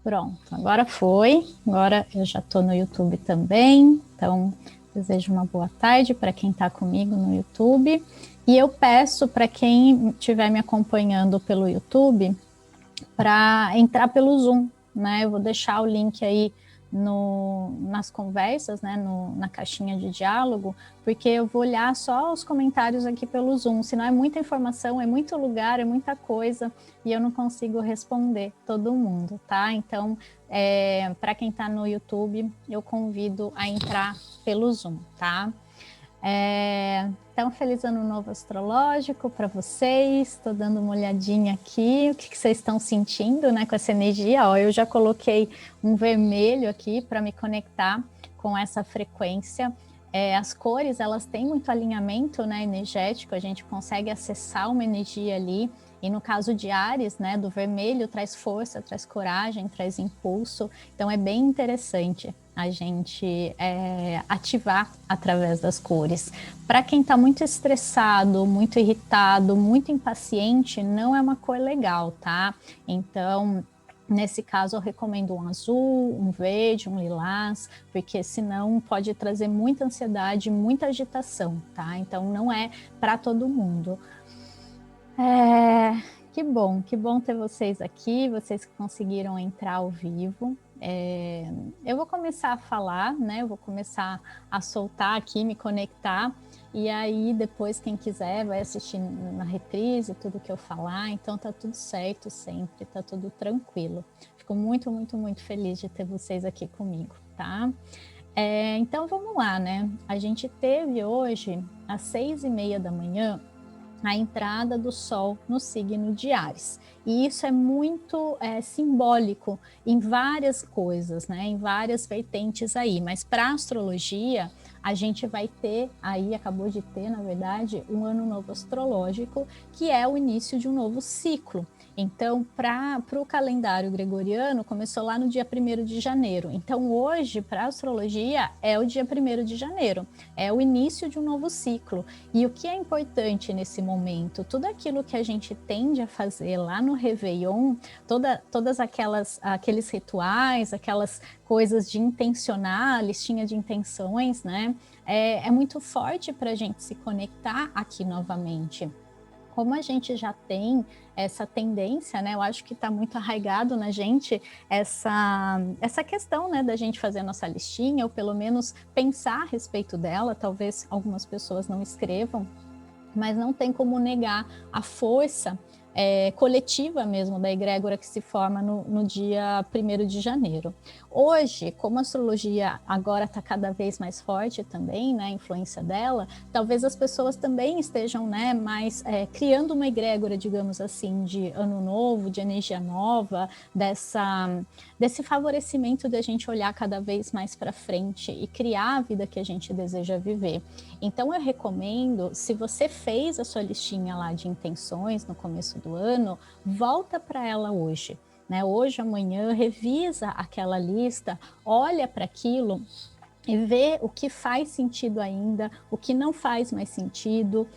Pronto, agora foi. Agora eu já estou no YouTube também. Então, desejo uma boa tarde para quem está comigo no YouTube. E eu peço para quem estiver me acompanhando pelo YouTube para entrar pelo Zoom, né? Eu vou deixar o link aí nas conversas, né? Na caixinha de diálogo, porque eu vou olhar só os comentários aqui pelo Zoom, senão é muita informação, é muito lugar, é muita coisa, e eu não consigo responder todo mundo, tá? Então, para quem está no YouTube, eu convido a entrar pelo Zoom, tá? Então, feliz ano novo astrológico para vocês. Estou dando uma olhadinha aqui, o que vocês estão sentindo, né, com essa energia. Ó, eu já coloquei um vermelho aqui para me conectar com essa frequência. As cores, elas têm muito alinhamento, né, energético, a gente consegue acessar uma energia ali. E no caso de Áries, né, do vermelho, traz força, traz coragem, traz impulso. Então é bem interessante a gente ativar através das cores. Para quem está muito estressado, muito irritado, muito impaciente, não é uma cor legal, tá? Então, nesse caso, eu recomendo um azul, um verde, um lilás, porque senão pode trazer muita ansiedade, muita agitação, tá? Então, não é para todo mundo. Que bom ter vocês aqui, vocês que conseguiram entrar ao vivo. Eu vou começar a falar, né? Eu vou começar a soltar aqui, me conectar, e aí depois quem quiser vai assistir na reprise tudo que eu falar, então tá tudo certo sempre, tá tudo tranquilo. Fico muito, muito, muito feliz de ter vocês aqui comigo, tá? Então vamos lá, né? A gente teve hoje, às 6h30 da manhã, a entrada do Sol no signo de Áries. E isso é muito simbólico em várias coisas, né? Em várias vertentes aí. Mas para a astrologia, a gente vai ter aí, acabou de ter, na verdade, um ano novo astrológico, que é o início de um novo ciclo. Então, para o calendário gregoriano, começou lá no dia 1º de janeiro. Então, hoje, para a astrologia, é o dia 1º de janeiro. É o início de um novo ciclo. E o que é importante nesse momento? Tudo aquilo que a gente tende a fazer lá no Réveillon, todas aqueles rituais, aquelas coisas de intencionar, listinha de intenções, né? É muito forte para a gente se conectar aqui novamente. Como a gente já tem essa tendência, né? Eu acho que está muito arraigado na gente essa questão, né, da gente fazer a nossa listinha, ou pelo menos pensar a respeito dela. Talvez algumas pessoas não escrevam, mas não tem como negar a força coletiva mesmo da egrégora que se forma no dia 1º de janeiro. Hoje, como a astrologia agora está cada vez mais forte também, né, a influência dela, talvez as pessoas também estejam, né, mais criando uma egrégora, digamos assim, de ano novo, de energia nova, desse favorecimento de a gente olhar cada vez mais para frente e criar a vida que a gente deseja viver. Então eu recomendo, se você fez a sua listinha lá de intenções no começo do ano, volta para ela hoje, né? Hoje, amanhã, revisa aquela lista, olha para aquilo e vê o que faz sentido ainda, o que não faz mais sentido,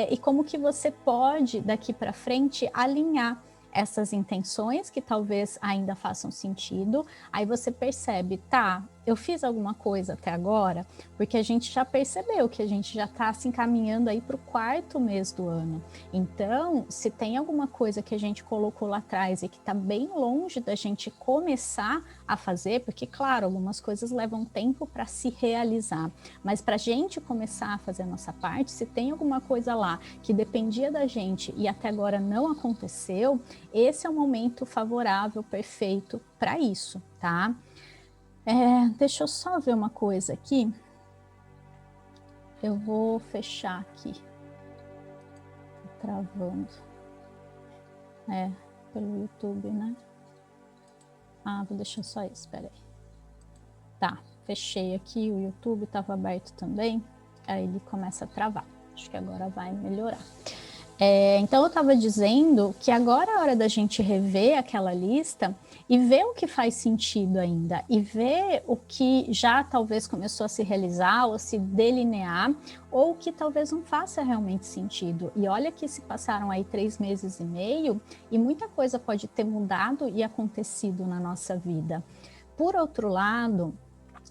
e como que você pode, daqui para frente, alinhar essas intenções que talvez ainda façam sentido. Aí você percebe, tá, eu fiz alguma coisa até agora, porque a gente já percebeu que a gente já está se encaminhando aí para o 4º mês do ano. Então, se tem alguma coisa que a gente colocou lá atrás e que está bem longe da gente começar a fazer, porque, claro, algumas coisas levam tempo para se realizar, mas para a gente começar a fazer a nossa parte, se tem alguma coisa lá que dependia da gente e até agora não aconteceu, esse é o momento favorável, perfeito para isso, tá? Deixa eu só ver uma coisa aqui. Eu vou fechar aqui. Tá travando. Pelo YouTube, né? Vou deixar só isso, peraí. Tá, fechei aqui, o YouTube estava aberto também. Aí ele começa a travar. Acho que agora vai melhorar. Então eu estava dizendo que agora é a hora da gente rever aquela lista e ver o que faz sentido ainda, e ver o que já talvez começou a se realizar ou se delinear, ou que talvez não faça realmente sentido. E olha que se passaram aí 3 meses e meio e muita coisa pode ter mudado e acontecido na nossa vida. Por outro lado,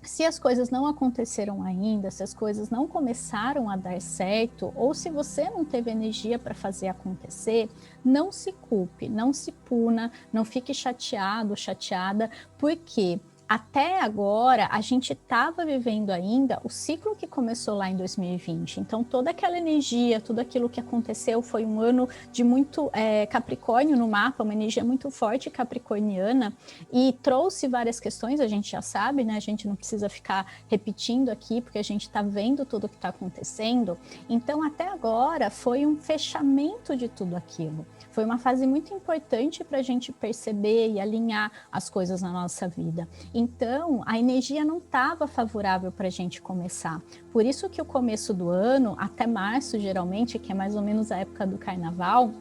se as coisas não aconteceram ainda, se as coisas não começaram a dar certo, ou se você não teve energia para fazer acontecer, não se culpe, não se puna, não fique chateado, chateada, porque até agora a gente estava vivendo ainda o ciclo que começou lá em 2020. Então toda aquela energia, tudo aquilo que aconteceu foi um ano de muito Capricórnio no mapa, uma energia muito forte capricorniana, e trouxe várias questões, a gente já sabe, né? A gente não precisa ficar repetindo aqui, porque a gente está vendo tudo o que está acontecendo. Então até agora foi um fechamento de tudo aquilo. Foi uma fase muito importante para a gente perceber e alinhar as coisas na nossa vida. Então, a energia não estava favorável para a gente começar. Por isso que o começo do ano, até março, geralmente, que é mais ou menos a época do carnaval,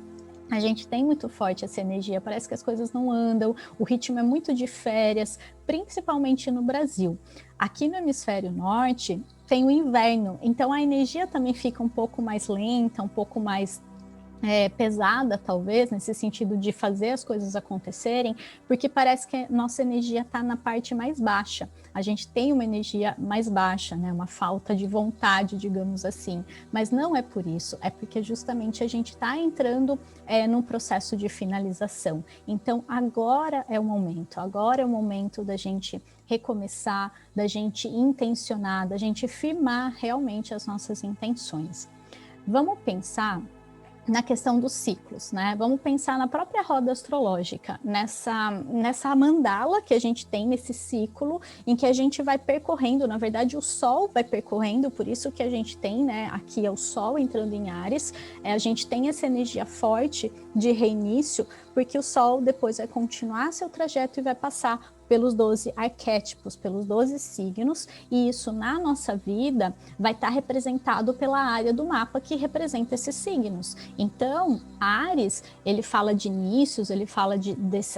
a gente tem muito forte essa energia, parece que as coisas não andam, o ritmo é muito de férias, principalmente no Brasil. Aqui no hemisfério norte tem o inverno, então a energia também fica um pouco mais lenta, um pouco mais pesada, talvez, nesse sentido de fazer as coisas acontecerem, porque parece que nossa energia está na parte mais baixa. A gente tem uma energia mais baixa, né? Uma falta de vontade, digamos assim. Mas não é por isso, é porque justamente a gente está entrando num processo de finalização. Então, agora é o momento da gente recomeçar, da gente intencionar, da gente firmar realmente as nossas intenções. Vamos pensar na questão dos ciclos, né? Vamos pensar na própria roda astrológica, nessa mandala que a gente tem nesse ciclo, em que a gente vai percorrendo, na verdade o Sol vai percorrendo, por isso que a gente tem, né? Aqui é o Sol entrando em Áries, a gente tem essa energia forte de reinício, porque o Sol depois vai continuar seu trajeto e vai passar pelos 12 arquétipos, pelos 12 signos, e isso na nossa vida vai estar representado pela área do mapa que representa esses signos. Então, Áries, ele fala de inícios, ele fala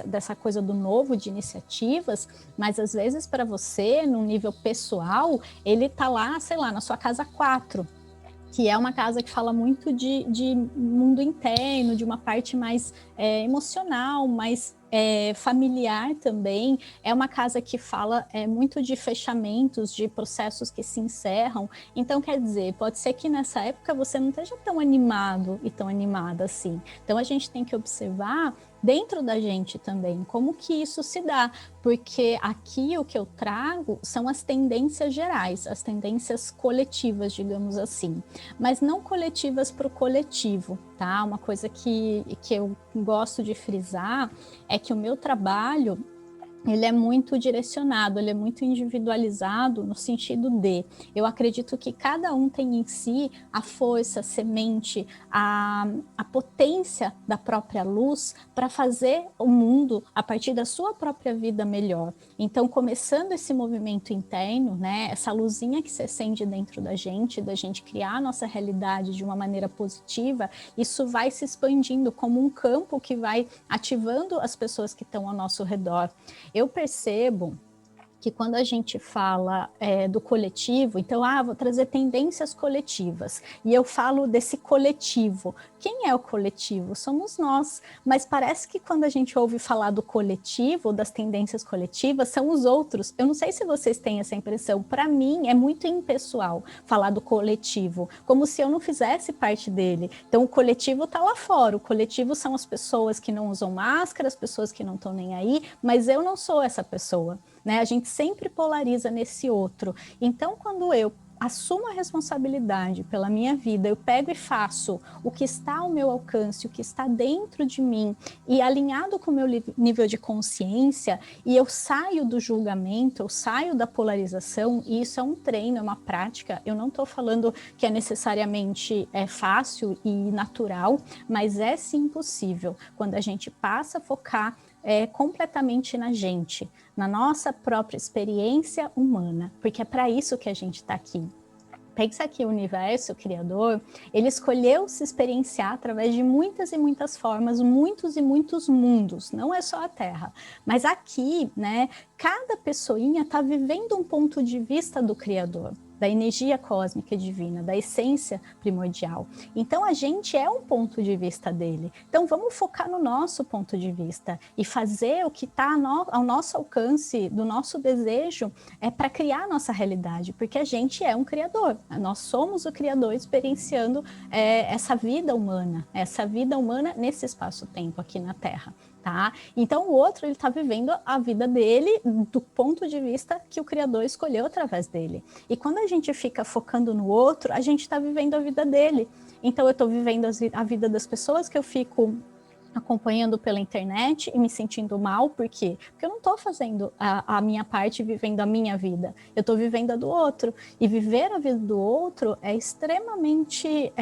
dessa coisa do novo, de iniciativas, mas às vezes para você, no nível pessoal, ele está lá, sei lá, na sua casa 4, que é uma casa que fala muito de mundo interno, de uma parte mais emocional, mais familiar também. É uma casa que fala muito de fechamentos, de processos que se encerram. Então, quer dizer, pode ser que nessa época você não esteja tão animado e tão animada assim. Então, a gente tem que observar dentro da gente também, como que isso se dá, porque aqui o que eu trago são as tendências gerais, as tendências coletivas, digamos assim, mas não coletivas para o coletivo, tá? Uma coisa que eu gosto de frisar é que o meu trabalho, ele é muito direcionado, ele é muito individualizado no sentido de, eu acredito que cada um tem em si a força, a semente, a potência da própria luz para fazer o mundo, a partir da sua própria vida, melhor. Então, começando esse movimento interno, né, essa luzinha que se acende dentro da gente criar a nossa realidade de uma maneira positiva, isso vai se expandindo como um campo que vai ativando as pessoas que estão ao nosso redor. Eu percebo que quando a gente fala do coletivo, então, vou trazer tendências coletivas, e eu falo desse coletivo. Quem é o coletivo? Somos nós, mas parece que quando a gente ouve falar do coletivo, das tendências coletivas, são os outros. Eu não sei se vocês têm essa impressão, para mim é muito impessoal falar do coletivo, como se eu não fizesse parte dele. Então o coletivo está lá fora, o coletivo são as pessoas que não usam máscara, as pessoas que não estão nem aí, mas eu não sou essa pessoa. Né? A gente sempre polariza nesse outro. Então, quando eu assumo a responsabilidade pela minha vida, eu pego e faço o que está ao meu alcance, o que está dentro de mim, e alinhado com o meu nível de consciência, e eu saio do julgamento, eu saio da polarização, e isso é um treino, é uma prática. Eu não estou falando que é necessariamente fácil e natural, mas é sim possível, quando a gente passa a focar completamente na gente, na nossa própria experiência humana, porque é para isso que a gente está aqui. Pensa que o universo, o Criador, ele escolheu se experienciar através de muitas e muitas formas, muitos e muitos mundos, não é só a Terra. Mas aqui, né, cada pessoinha está vivendo um ponto de vista do Criador, da energia cósmica divina, da essência primordial. Então a gente é um ponto de vista dele. Então vamos focar no nosso ponto de vista e fazer o que está ao nosso alcance, do nosso desejo, para criar a nossa realidade, porque a gente é um criador. Nós somos o criador experienciando essa vida humana nesse espaço-tempo aqui na Terra. Tá? Então o outro, ele está vivendo a vida dele do ponto de vista que o Criador escolheu através dele. E quando a gente fica focando no outro, a gente está vivendo a vida dele. Então eu estou vivendo a vida das pessoas que eu fico acompanhando pela internet e me sentindo mal, por quê? Porque eu não estou fazendo a minha parte, vivendo a minha vida, eu estou vivendo a do outro, e viver a vida do outro é extremamente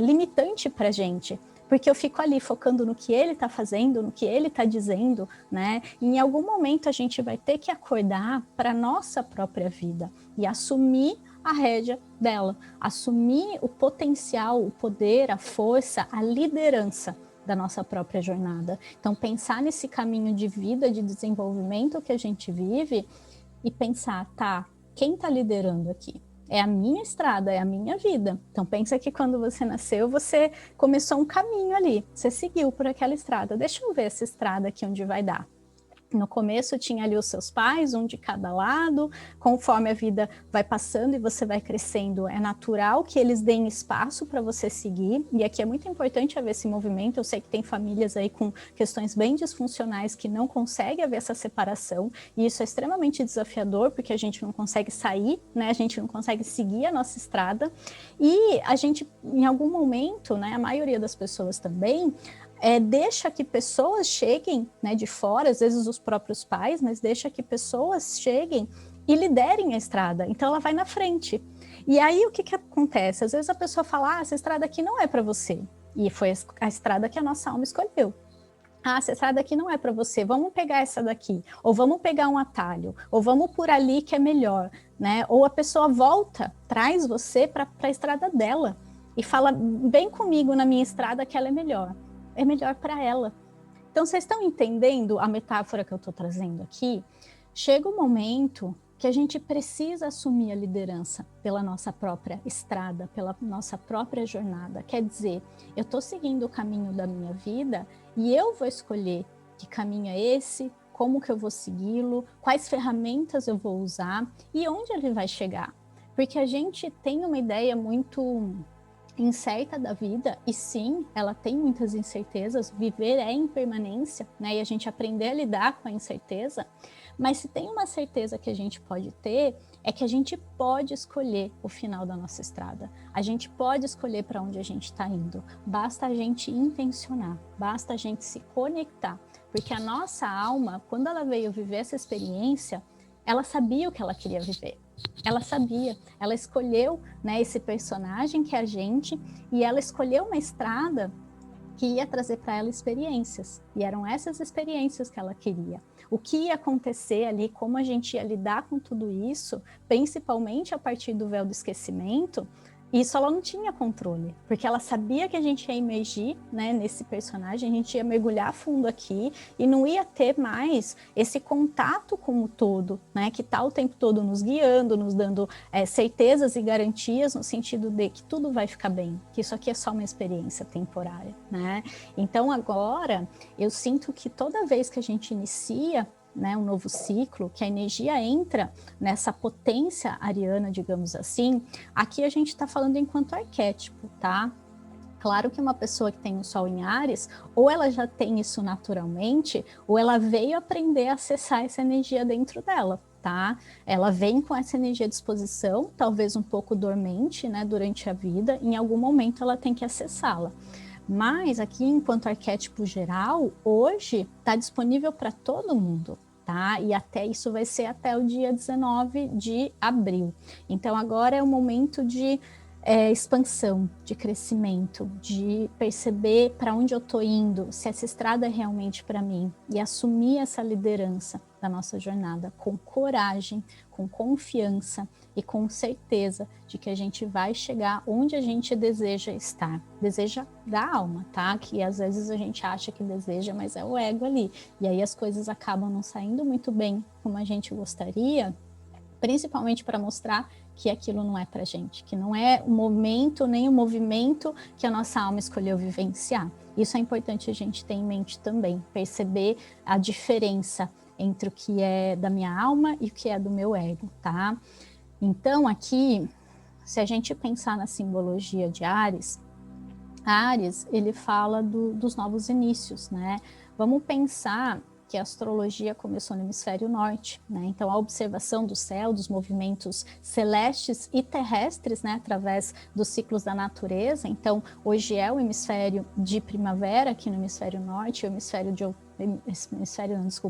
limitante para a gente, porque eu fico ali focando no que ele está fazendo, no que ele está dizendo, né? E em algum momento a gente vai ter que acordar para a nossa própria vida e assumir a rédea dela, assumir o potencial, o poder, a força, a liderança da nossa própria jornada. Então, pensar nesse caminho de vida, de desenvolvimento que a gente vive e pensar, tá, quem está liderando aqui? É a minha estrada, é a minha vida. Então, pensa que quando você nasceu, você começou um caminho ali, você seguiu por aquela estrada. Deixa eu ver essa estrada aqui onde vai dar. No começo tinha ali os seus pais, um de cada lado, conforme a vida vai passando e você vai crescendo, é natural que eles deem espaço para você seguir, e aqui é muito importante haver esse movimento. Eu sei que tem famílias aí com questões bem disfuncionais que não conseguem haver essa separação, e isso é extremamente desafiador, porque a gente não consegue sair, né? A gente não consegue seguir a nossa estrada, e a gente, em algum momento, né, a maioria das pessoas também, deixa que pessoas cheguem, né, de fora, às vezes os próprios pais, mas deixa que pessoas cheguem e liderem a estrada. Então ela vai na frente. E aí o que acontece? Às vezes a pessoa fala, essa estrada aqui não é para você. E foi a estrada que a nossa alma escolheu. Essa estrada aqui não é para você, vamos pegar essa daqui, ou vamos pegar um atalho, ou vamos por ali que é melhor, né? Ou a pessoa volta, traz você para a estrada dela e fala, vem comigo na minha estrada que ela é melhor para ela. Então, vocês estão entendendo a metáfora que eu estou trazendo aqui? Chega um momento que a gente precisa assumir a liderança pela nossa própria estrada, pela nossa própria jornada. Quer dizer, eu estou seguindo o caminho da minha vida e eu vou escolher que caminho é esse, como que eu vou segui-lo, quais ferramentas eu vou usar e onde ele vai chegar. Porque a gente tem uma ideia muito incerta da vida, e sim, ela tem muitas incertezas, viver é impermanência, né? E a gente aprender a lidar com a incerteza, mas se tem uma certeza que a gente pode ter, é que a gente pode escolher o final da nossa estrada, a gente pode escolher para onde a gente está indo, basta a gente intencionar, basta a gente se conectar, porque a nossa alma, quando ela veio viver essa experiência, ela sabia o que ela queria viver. Ela sabia, ela escolheu, né, esse personagem que é a gente, e ela escolheu uma estrada que ia trazer para ela experiências, e eram essas experiências que ela queria. O que ia acontecer ali, como a gente ia lidar com tudo isso, principalmente a partir do véu do esquecimento, isso ela não tinha controle, porque ela sabia que a gente ia emergir, né, nesse personagem, a gente ia mergulhar fundo aqui e não ia ter mais esse contato com o todo, né, que está o tempo todo nos guiando, nos dando certezas e garantias no sentido de que tudo vai ficar bem, que isso aqui é só uma experiência temporária, né? Então agora eu sinto que toda vez que a gente inicia, né, um novo ciclo, que a energia entra nessa potência ariana, digamos assim, aqui a gente está falando enquanto arquétipo, tá? Claro que uma pessoa que tem um Sol em Áries, ou ela já tem isso naturalmente, ou ela veio aprender a acessar essa energia dentro dela, tá? Ela vem com essa energia à disposição, talvez um pouco dormente, né, durante a vida, em algum momento ela tem que acessá-la. Mas aqui, enquanto arquétipo geral, hoje está disponível para todo mundo, tá? E até isso vai ser até o dia 19 de abril. Então agora é o momento de expansão, de crescimento, de perceber para onde eu estou indo, se essa estrada é realmente para mim, e assumir essa liderança da nossa jornada com coragem, com confiança e com certeza de que a gente vai chegar onde a gente deseja estar. Deseja da alma, tá? Que às vezes a gente acha que deseja, mas é o ego ali. E aí as coisas acabam não saindo muito bem como a gente gostaria, principalmente para mostrar que aquilo não é para gente, que não é o momento nem o movimento que a nossa alma escolheu vivenciar. Isso é importante a gente ter em mente também, perceber a diferença entre o que é da minha alma e o que é do meu ego, tá? Então aqui, se a gente pensar na simbologia de Áries, Áries, ele fala dos novos inícios, né? Vamos pensar que a astrologia começou no hemisfério norte, né? Então a observação do céu, dos movimentos celestes e terrestres, né, através dos ciclos da natureza. Então hoje é o hemisfério de primavera aqui no hemisfério norte, o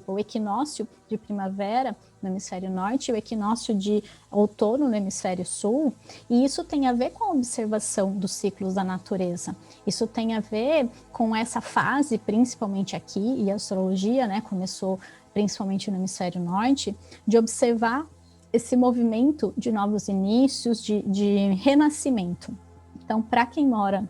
o equinócio de primavera no hemisfério norte e o equinócio de outono no hemisfério sul, e isso tem a ver com a observação dos ciclos da natureza. Isso tem a ver com essa fase, principalmente aqui, e a astrologia, né, começou principalmente no hemisfério norte, de observar esse movimento de novos inícios, de renascimento. Então, para quem mora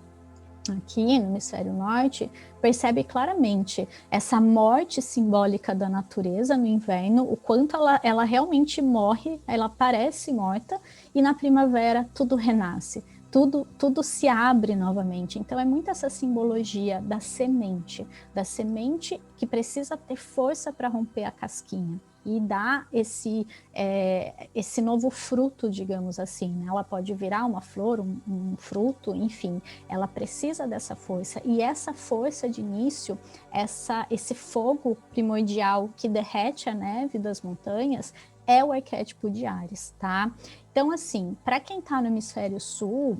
aqui no hemisfério norte, percebe claramente essa morte simbólica da natureza no inverno, o quanto ela realmente morre, ela parece morta, e na primavera tudo renasce, tudo se abre novamente. Então é muito essa simbologia da semente que precisa ter força para romper a casquinha e dar esse novo fruto, digamos assim, né? Ela pode virar uma flor, um fruto, enfim, ela precisa dessa força, e essa força de início, esse fogo primordial que derrete a neve das montanhas, é o arquétipo de Áries, tá? Então, assim, para quem está no hemisfério sul,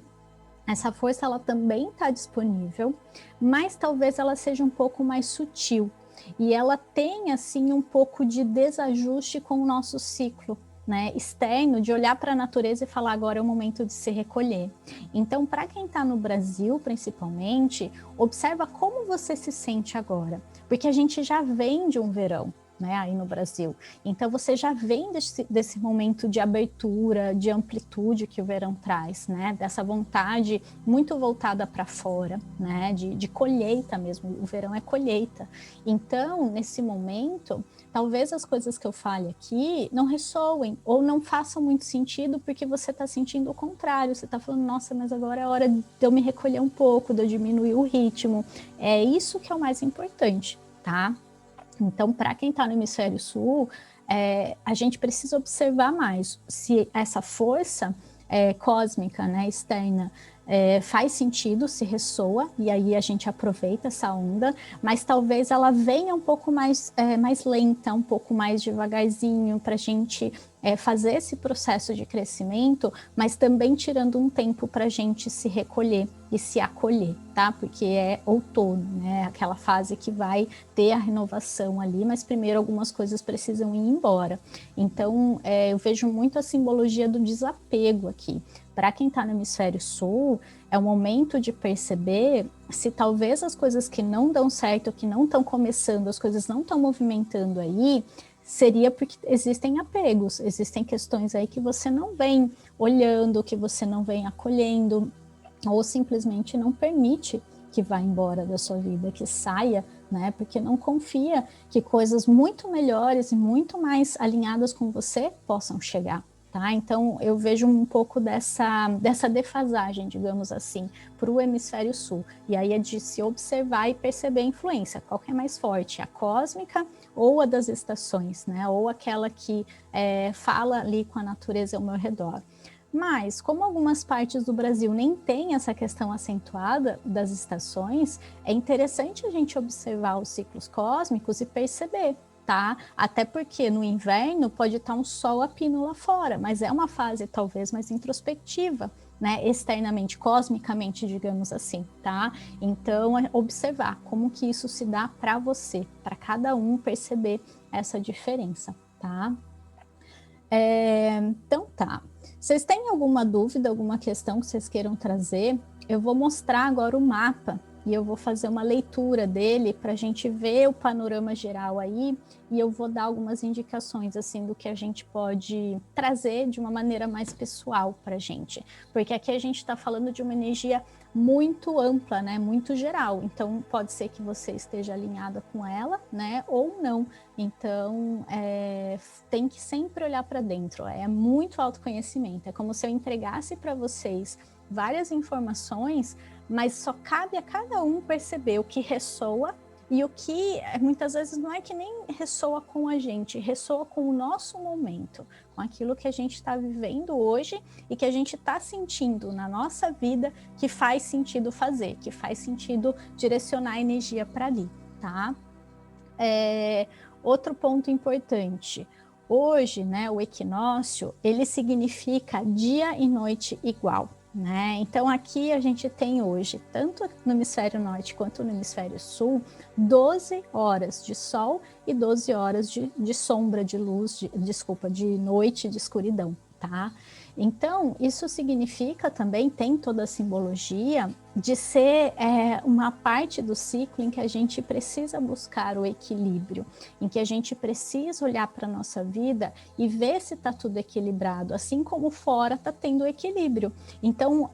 essa força ela também está disponível, mas talvez ela seja um pouco mais sutil, e ela tem assim um pouco de desajuste com o nosso ciclo, né, externo, de olhar para a natureza e falar agora é o momento de se recolher. Então, para quem está no Brasil, principalmente, observa como você se sente agora, porque a gente já vem de um verão, né, aí no Brasil. Então você já vem desse momento de abertura, de amplitude que o verão traz, né, dessa vontade muito voltada para fora, né, de colheita mesmo. O verão é colheita. Então, nesse momento, talvez as coisas que eu fale aqui não ressoem ou não façam muito sentido, porque você está sentindo o contrário. Você está falando, nossa, mas agora é hora de eu me recolher um pouco, de eu diminuir o ritmo. É isso que é o mais importante, tá? Então, para quem está no hemisfério sul, a gente precisa observar mais se essa força cósmica, né, externa, faz sentido, se ressoa, e aí a gente aproveita essa onda, mas talvez ela venha um pouco mais lenta, um pouco mais devagarzinho, para a gente fazer esse processo de crescimento, mas também tirando um tempo para a gente se recolher e se acolher, tá? Porque é outono, né? Aquela fase que vai ter a renovação ali, mas primeiro algumas coisas precisam ir embora. Então, eu vejo muito a simbologia do desapego aqui. Para quem está no hemisfério sul, é o momento de perceber se talvez as coisas que não dão certo, que não estão começando, as coisas não estão movimentando aí, seria porque existem apegos, existem questões aí que você não vem olhando, que você não vem acolhendo, ou simplesmente não permite que vá embora da sua vida, que saia, né? Porque não confia que coisas muito melhores e muito mais alinhadas com você possam chegar. Tá? Então, eu vejo um pouco dessa defasagem, digamos assim, para o hemisfério sul. E aí é de se observar e perceber a influência. Qual que é mais forte? A cósmica ou a das estações, né? Ou aquela que fala ali com a natureza ao meu redor. Mas, como algumas partes do Brasil nem tem essa questão acentuada das estações, é interessante a gente observar os ciclos cósmicos e perceber, tá? Até porque no inverno pode estar um sol a pino lá fora, mas é uma fase talvez mais introspectiva, né? Externamente, cosmicamente, digamos assim, tá? Então, é observar como que isso se dá para você, para cada um perceber essa diferença, tá? Então tá. Vocês têm alguma dúvida, alguma questão que vocês queiram trazer? Eu vou mostrar agora o mapa e eu vou fazer uma leitura dele para a gente ver o panorama geral aí, e eu vou dar algumas indicações assim do que a gente pode trazer de uma maneira mais pessoal para a gente, porque aqui a gente está falando de uma energia muito ampla, né, muito geral, então pode ser que você esteja alinhada com ela, né, ou não. Então tem que sempre olhar para dentro, é muito autoconhecimento, é como se eu entregasse para vocês várias informações, mas só cabe a cada um perceber o que ressoa e o que muitas vezes não é que nem ressoa com a gente, ressoa com o nosso momento, com aquilo que a gente está vivendo hoje e que a gente está sentindo na nossa vida, que faz sentido fazer, que faz sentido direcionar a energia para ali, tá? Outro ponto importante, hoje, né, o equinócio, ele significa dia e noite igual. Né? Então aqui a gente tem hoje, tanto no hemisfério norte quanto no hemisfério sul, 12 horas de sol e 12 horas de sombra, de luz, de noite, de escuridão, tá? Então, isso significa também, tem toda a simbologia de ser uma parte do ciclo em que a gente precisa buscar o equilíbrio, em que a gente precisa olhar para a nossa vida e ver se está tudo equilibrado, assim como fora está tendo equilíbrio. Então,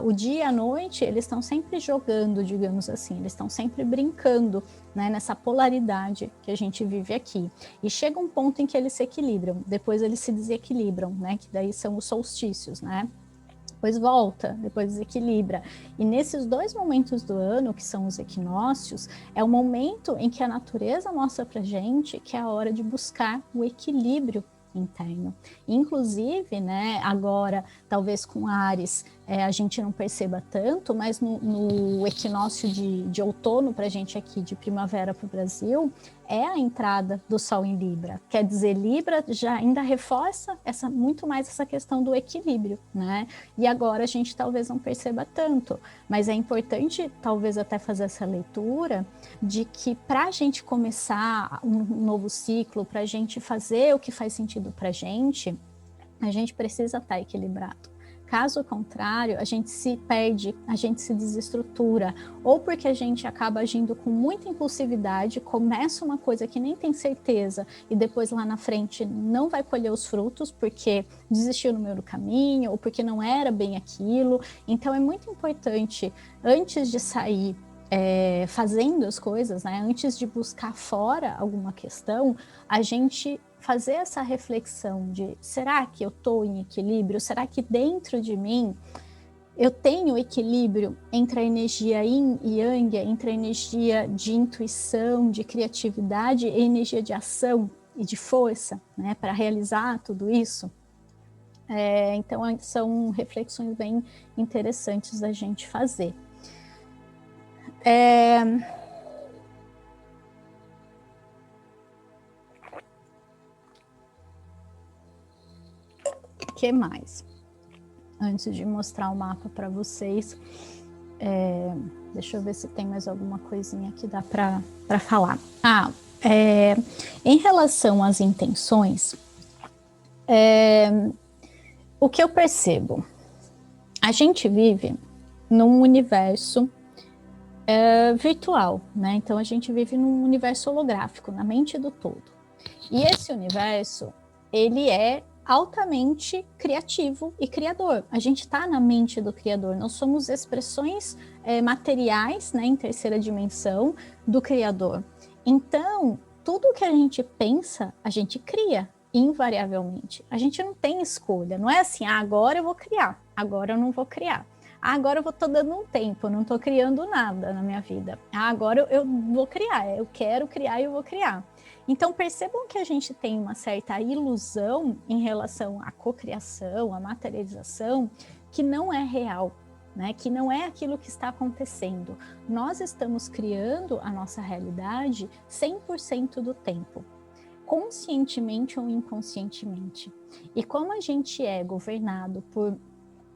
o dia e a noite, eles estão sempre jogando, digamos assim, eles estão sempre brincando, né, nessa polaridade que a gente vive aqui. E chega um ponto em que eles se equilibram, depois eles se desequilibram, né, que daí são os solstícios, né? Depois volta, depois desequilibra. E nesses dois momentos do ano, que são os equinócios, é o momento em que a natureza mostra pra gente que é a hora de buscar o equilíbrio interno. Inclusive, né, agora, talvez com Áries, a gente não perceba tanto, mas no equinócio de outono para a gente aqui, de primavera para o Brasil, é a entrada do Sol em Libra. Quer dizer, Libra já ainda reforça muito mais essa questão do equilíbrio, né? E agora a gente talvez não perceba tanto, mas é importante talvez até fazer essa leitura de que para a gente começar um novo ciclo, para a gente fazer o que faz sentido para a gente precisa estar equilibrado. Caso contrário, a gente se perde, a gente se desestrutura, ou porque a gente acaba agindo com muita impulsividade, começa uma coisa que nem tem certeza e depois lá na frente não vai colher os frutos porque desistiu no meio do caminho ou porque não era bem aquilo. Então é muito importante, antes de sair fazendo as coisas, né, antes de buscar fora alguma questão, a gente fazer essa reflexão de será que eu estou em equilíbrio? Será que dentro de mim eu tenho equilíbrio entre a energia yin e yang, entre a energia de intuição, de criatividade e a energia de ação e de força, né, para realizar tudo isso? Então são reflexões bem interessantes da gente fazer. O que mais? Antes de mostrar o mapa para vocês, deixa eu ver se tem mais alguma coisinha que dá para falar. Em relação às intenções, o que eu percebo? A gente vive num universo virtual, né? Então a gente vive num universo holográfico, na mente do todo. E esse universo, ele é altamente criativo e criador. A gente está na mente do criador, nós somos expressões materiais, né, em terceira dimensão, do criador. Então, tudo que a gente pensa, a gente cria, invariavelmente. A gente não tem escolha, não é assim, agora eu vou criar, agora eu não vou criar. Agora eu estou dando um tempo, eu não estou criando nada na minha vida. Agora eu vou criar, eu quero criar e eu vou criar. Então percebam que a gente tem uma certa ilusão em relação à cocriação, à materialização, que não é real, né? Que não é aquilo que está acontecendo. Nós estamos criando a nossa realidade 100% do tempo, conscientemente ou inconscientemente. E como a gente é governado por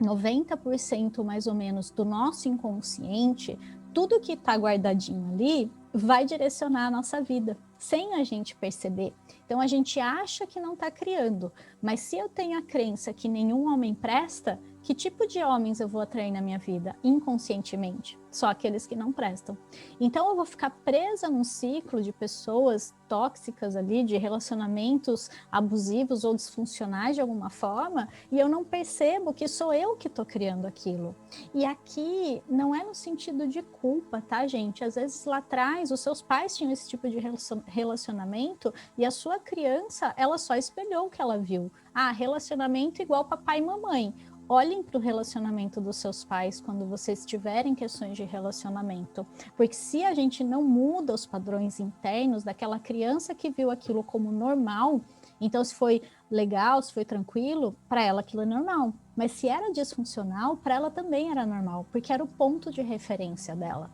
90% mais ou menos do nosso inconsciente, tudo que está guardadinho ali vai direcionar a nossa vida, sem a gente perceber. Então a gente acha que não está criando, mas se eu tenho a crença que nenhum homem presta, que tipo de homens eu vou atrair na minha vida inconscientemente? Só aqueles que não prestam. Então eu vou ficar presa num ciclo de pessoas tóxicas ali, de relacionamentos abusivos ou disfuncionais de alguma forma, e eu não percebo que sou eu que estou criando aquilo. E aqui não é no sentido de culpa, tá, gente? Às vezes lá atrás os seus pais tinham esse tipo de relacionamento e a sua criança, ela só espelhou o que ela viu. Ah, relacionamento igual papai e mamãe. Olhem para o relacionamento dos seus pais quando vocês tiverem questões de relacionamento, porque se a gente não muda os padrões internos daquela criança que viu aquilo como normal, então se foi legal, se foi tranquilo, para ela aquilo é normal, mas se era disfuncional, para ela também era normal, porque era o ponto de referência dela.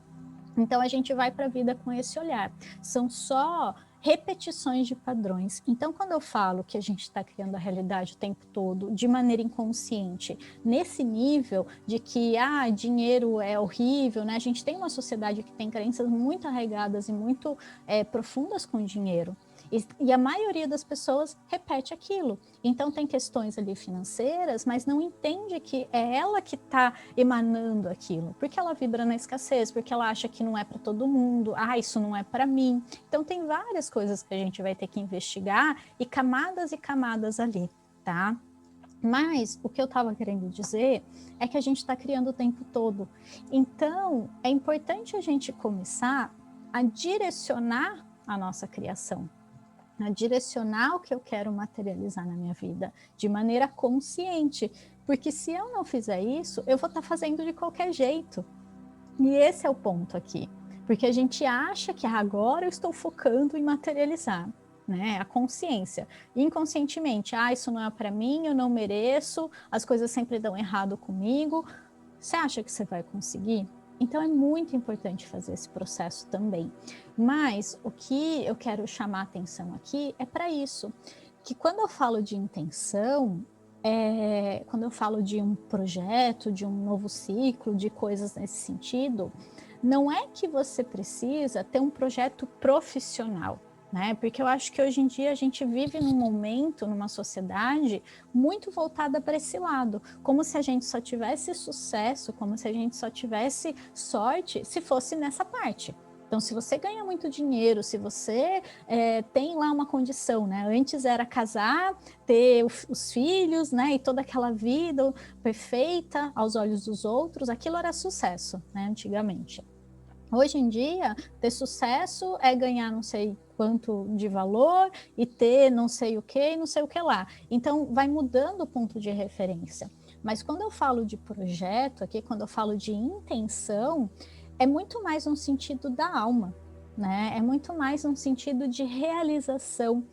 Então a gente vai para a vida com esse olhar. São só repetições de padrões. Então, quando eu falo que a gente está criando a realidade o tempo todo, de maneira inconsciente, nesse nível de que dinheiro é horrível, né? A gente tem uma sociedade que tem crenças muito arraigadas e muito profundas com dinheiro. E a maioria das pessoas repete aquilo. Então tem questões ali financeiras, mas não entende que é ela que está emanando aquilo. Porque ela vibra na escassez, porque ela acha que não é para todo mundo. Isso não é para mim. Então tem várias coisas que a gente vai ter que investigar e camadas ali, tá? Mas o que eu estava querendo dizer é que a gente está criando o tempo todo. Então é importante a gente começar a direcionar a nossa criação, a direcionar o que eu quero materializar na minha vida de maneira consciente, porque se eu não fizer isso, eu vou estar fazendo de qualquer jeito. E esse é o ponto aqui, porque a gente acha que agora eu estou focando em materializar, né? A consciência. Inconscientemente, isso não é para mim, eu não mereço, as coisas sempre dão errado comigo. Você acha que você vai conseguir? Então é muito importante fazer esse processo também. Mas o que eu quero chamar a atenção aqui é para isso, que quando eu falo de intenção, quando eu falo de um projeto, de um novo ciclo, de coisas nesse sentido, não é que você precisa ter um projeto profissional, né? Porque eu acho que hoje em dia a gente vive num momento, numa sociedade muito voltada para esse lado, como se a gente só tivesse sucesso, como se a gente só tivesse sorte se fosse nessa parte. Então, se você ganha muito dinheiro, se você tem lá uma condição, né? Antes era casar, ter os filhos, né? E toda aquela vida perfeita aos olhos dos outros, aquilo era sucesso, né? Antigamente. Hoje em dia, ter sucesso é ganhar não sei quanto de valor e ter não sei o que e não sei o que lá. Então, vai mudando o ponto de referência. Mas quando eu falo de projeto aqui, quando eu falo de intenção, é muito mais um sentido da alma, né? É muito mais um sentido de realização,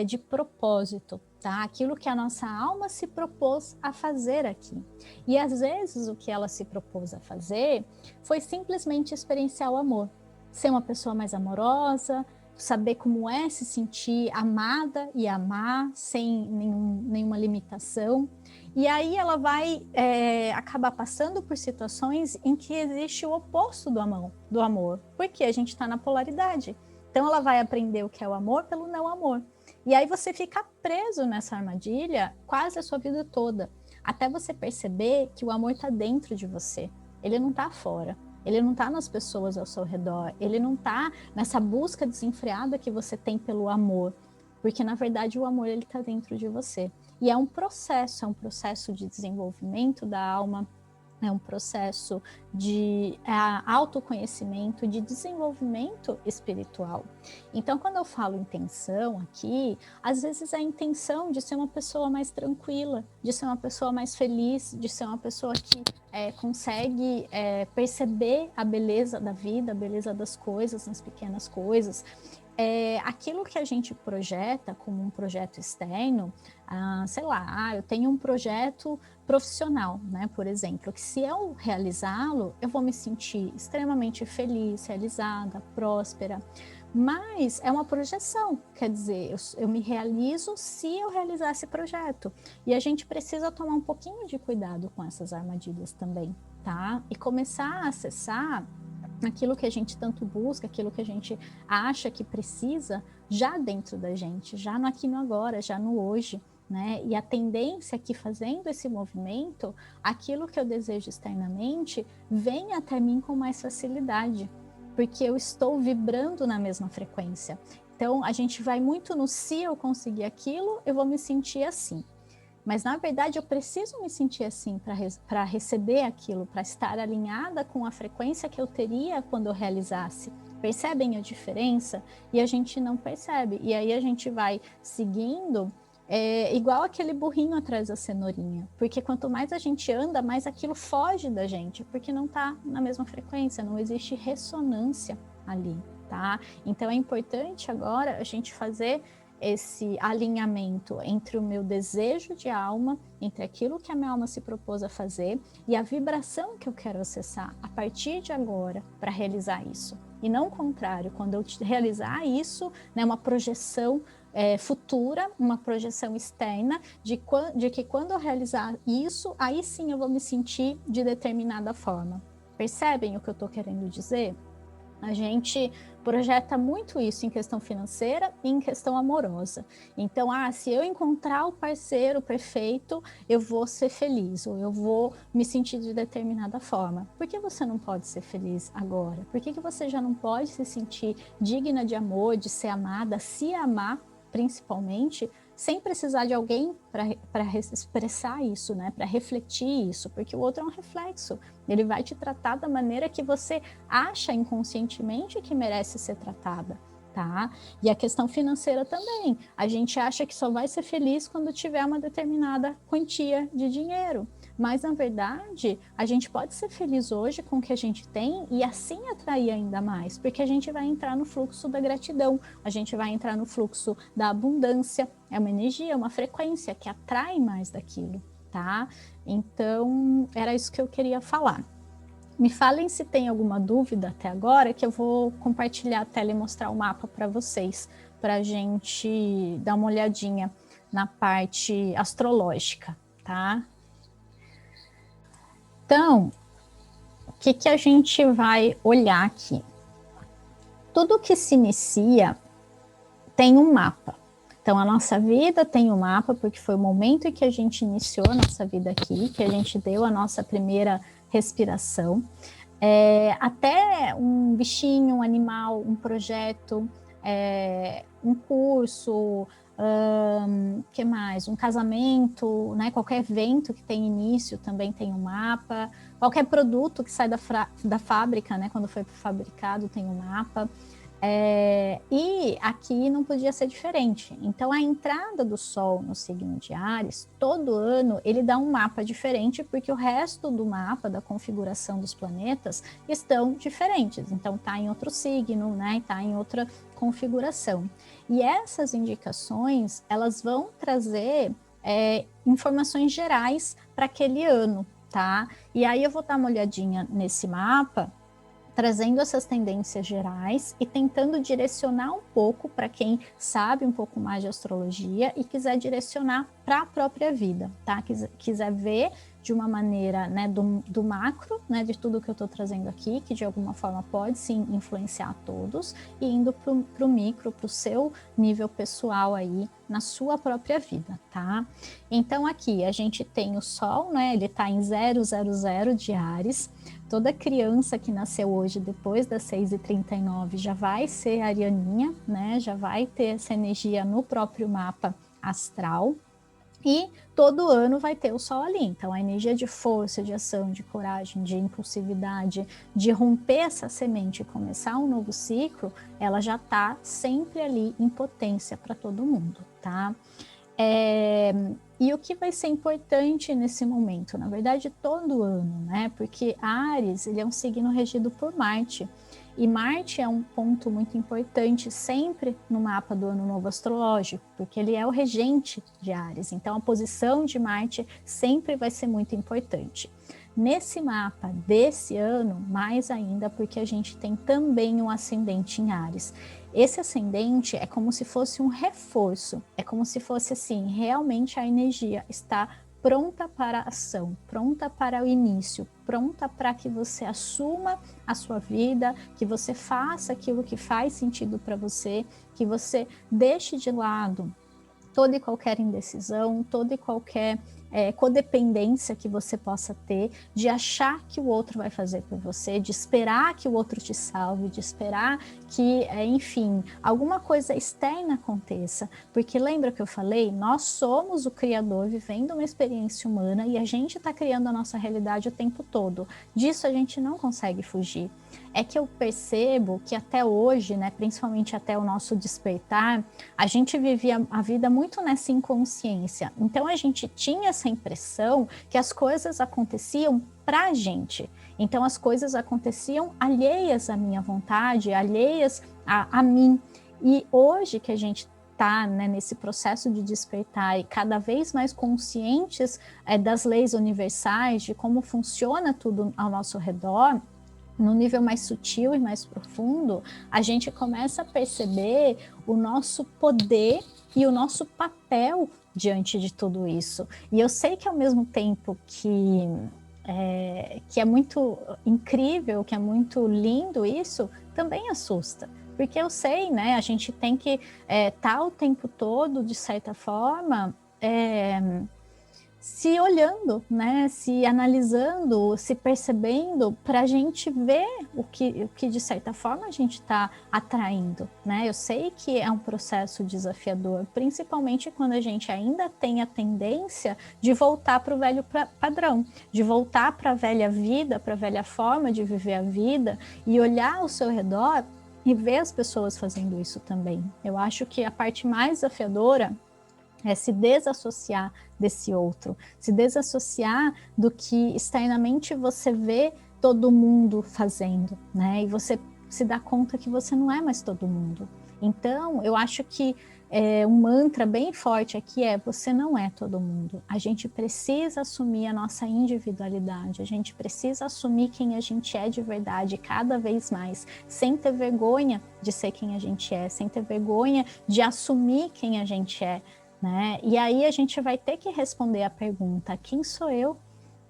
de propósito, tá? Aquilo que a nossa alma se propôs a fazer aqui. E às vezes o que ela se propôs a fazer foi simplesmente experienciar o amor, ser uma pessoa mais amorosa, saber como é se sentir amada e amar sem nenhuma limitação. E aí ela vai acabar passando por situações em que existe o oposto do amor, porque a gente está na polaridade. Então ela vai aprender o que é o amor pelo não amor. E aí você fica preso nessa armadilha quase a sua vida toda, até você perceber que o amor está dentro de você, ele não está fora. Ele não está nas pessoas ao seu redor, ele não está nessa busca desenfreada que você tem pelo amor, porque na verdade o amor ele está dentro de você. E é um processo de desenvolvimento da alma, é um processo de autoconhecimento, de desenvolvimento espiritual. Então, quando eu falo intenção aqui, às vezes é a intenção de ser uma pessoa mais tranquila, de ser uma pessoa mais feliz, de ser uma pessoa que consegue perceber a beleza da vida, a beleza das coisas, nas pequenas coisas. Aquilo que a gente projeta como um projeto externo, sei lá, eu tenho um projeto profissional, né, por exemplo, que se eu realizá-lo, eu vou me sentir extremamente feliz, realizada, próspera, mas é uma projeção, quer dizer, eu me realizo se eu realizar esse projeto, e a gente precisa tomar um pouquinho de cuidado com essas armadilhas também, tá? E começar a acessar aquilo que a gente tanto busca, aquilo que a gente acha que precisa, já dentro da gente, já no aqui e no agora, já no hoje, né? E a tendência é que fazendo esse movimento, aquilo que eu desejo externamente vem até mim com mais facilidade, porque eu estou vibrando na mesma frequência. Então, a gente vai muito no se eu conseguir aquilo, eu vou me sentir assim. Mas, na verdade, eu preciso me sentir assim para receber aquilo, para estar alinhada com a frequência que eu teria quando eu realizasse. Percebem a diferença? E a gente não percebe. E aí a gente vai seguindo, igual aquele burrinho atrás da cenourinha. Porque quanto mais a gente anda, mais aquilo foge da gente, porque não está na mesma frequência, não existe ressonância ali, tá? Então é importante agora a gente fazer esse alinhamento entre o meu desejo de alma, entre aquilo que a minha alma se propôs a fazer e a vibração que eu quero acessar a partir de agora para realizar isso. E não o contrário, quando eu realizar isso, né, uma projeção futura, uma projeção externa de que quando eu realizar isso, aí sim eu vou me sentir de determinada forma. Percebem o que eu estou querendo dizer? A gente projeta muito isso em questão financeira e em questão amorosa. Então, se eu encontrar o parceiro perfeito, eu vou ser feliz, ou eu vou me sentir de determinada forma. Por que você não pode ser feliz agora? Por que você já não pode se sentir digna de amor, de ser amada, se amar, principalmente, sem precisar de alguém para expressar isso, né? Para refletir isso, porque o outro é um reflexo. Ele vai te tratar da maneira que você acha inconscientemente que merece ser tratada, tá? E a questão financeira também. A gente acha que só vai ser feliz quando tiver uma determinada quantia de dinheiro. Mas, na verdade, a gente pode ser feliz hoje com o que a gente tem e assim atrair ainda mais, porque a gente vai entrar no fluxo da gratidão, a gente vai entrar no fluxo da abundância. É uma energia, uma frequência que atrai mais daquilo, tá? Então, era isso que eu queria falar. Me falem se tem alguma dúvida até agora, que eu vou compartilhar a tela e mostrar o mapa para vocês, para a gente dar uma olhadinha na parte astrológica, tá? Então, o que a gente vai olhar aqui? Tudo que se inicia tem um mapa. Então, a nossa vida tem um mapa, porque foi o momento em que a gente iniciou a nossa vida aqui, que a gente deu a nossa primeira respiração. Até um bichinho, um animal, um projeto, um curso, que mais? Um casamento, né? Qualquer evento que tem início também tem um mapa. Qualquer produto que sai da fábrica, né? Quando foi fabricado, tem um mapa. E aqui não podia ser diferente. Então, a entrada do Sol no signo de Áries, todo ano, ele dá um mapa diferente, porque o resto do mapa, da configuração dos planetas, estão diferentes. Então, está em outro signo, né? Está em outra configuração. E essas indicações, elas vão trazer informações gerais para aquele ano, tá? E aí eu vou dar uma olhadinha nesse mapa, trazendo essas tendências gerais e tentando direcionar um pouco para quem sabe um pouco mais de astrologia e quiser direcionar para a própria vida, tá? Quiser ver de uma maneira, né, do macro, né, de tudo que eu estou trazendo aqui, que de alguma forma pode sim influenciar a todos, e indo para o micro, para o seu nível pessoal aí, na sua própria vida, tá? Então aqui a gente tem o Sol, né, ele está em 000 de Áries. Toda criança que nasceu hoje depois das 6h39 já vai ser arianinha, né? Já vai ter essa energia no próprio mapa astral. E todo ano vai ter o Sol ali. Então, a energia de força, de ação, de coragem, de impulsividade, de romper essa semente e começar um novo ciclo, ela já está sempre ali em potência para todo mundo, tá? E o que vai ser importante nesse momento? Na verdade, todo ano, né? Porque Áries, ele é um signo regido por Marte. E Marte é um ponto muito importante sempre no mapa do Ano Novo Astrológico, porque ele é o regente de Áries. Então, a posição de Marte sempre vai ser muito importante. Nesse mapa desse ano, mais ainda, porque a gente tem também um ascendente em Áries. Esse ascendente é como se fosse um reforço, é como se fosse assim, realmente a energia está pronta para a ação, pronta para o início, pronta para que você assuma a sua vida, que você faça aquilo que faz sentido para você, que você deixe de lado toda e qualquer indecisão, toda e qualquer codependência que você possa ter, de achar que o outro vai fazer por você, de esperar que o outro te salve, de esperar que, enfim, alguma coisa externa aconteça. Porque lembra que eu falei? Nós somos o criador vivendo uma experiência humana e a gente está criando a nossa realidade o tempo todo. Disso a gente não consegue fugir. É que eu percebo que até hoje, né, principalmente até o nosso despertar, a gente vivia a vida muito nessa inconsciência. Então a gente tinha essa impressão que as coisas aconteciam para a gente. Então as coisas aconteciam alheias à minha vontade, alheias a mim. E hoje que a gente está, né, nesse processo de despertar e cada vez mais conscientes das leis universais, de como funciona tudo ao nosso redor, no nível mais sutil e mais profundo, a gente começa a perceber o nosso poder e o nosso papel diante de tudo isso. E eu sei que ao mesmo tempo que é muito incrível, que é muito lindo isso, também assusta. Porque eu sei, né, a gente tem que estar o tempo todo, de certa forma, se olhando, né, se analisando, se percebendo, para a gente ver o que de certa forma a gente está atraindo, né? Eu sei que é um processo desafiador, principalmente quando a gente ainda tem a tendência de voltar para o velho padrão, de voltar para a velha vida, para a velha forma de viver a vida e olhar ao seu redor e ver as pessoas fazendo isso também. Eu acho que a parte mais desafiadora é se desassociar desse outro, se desassociar do que externamente você vê todo mundo fazendo, né? E você se dá conta que você não é mais todo mundo. Então, eu acho que um mantra bem forte aqui é: você não é todo mundo. A gente precisa assumir a nossa individualidade, a gente precisa assumir quem a gente é de verdade cada vez mais, sem ter vergonha de ser quem a gente é, sem ter vergonha de assumir quem a gente é. Né? E aí a gente vai ter que responder a pergunta: quem sou eu?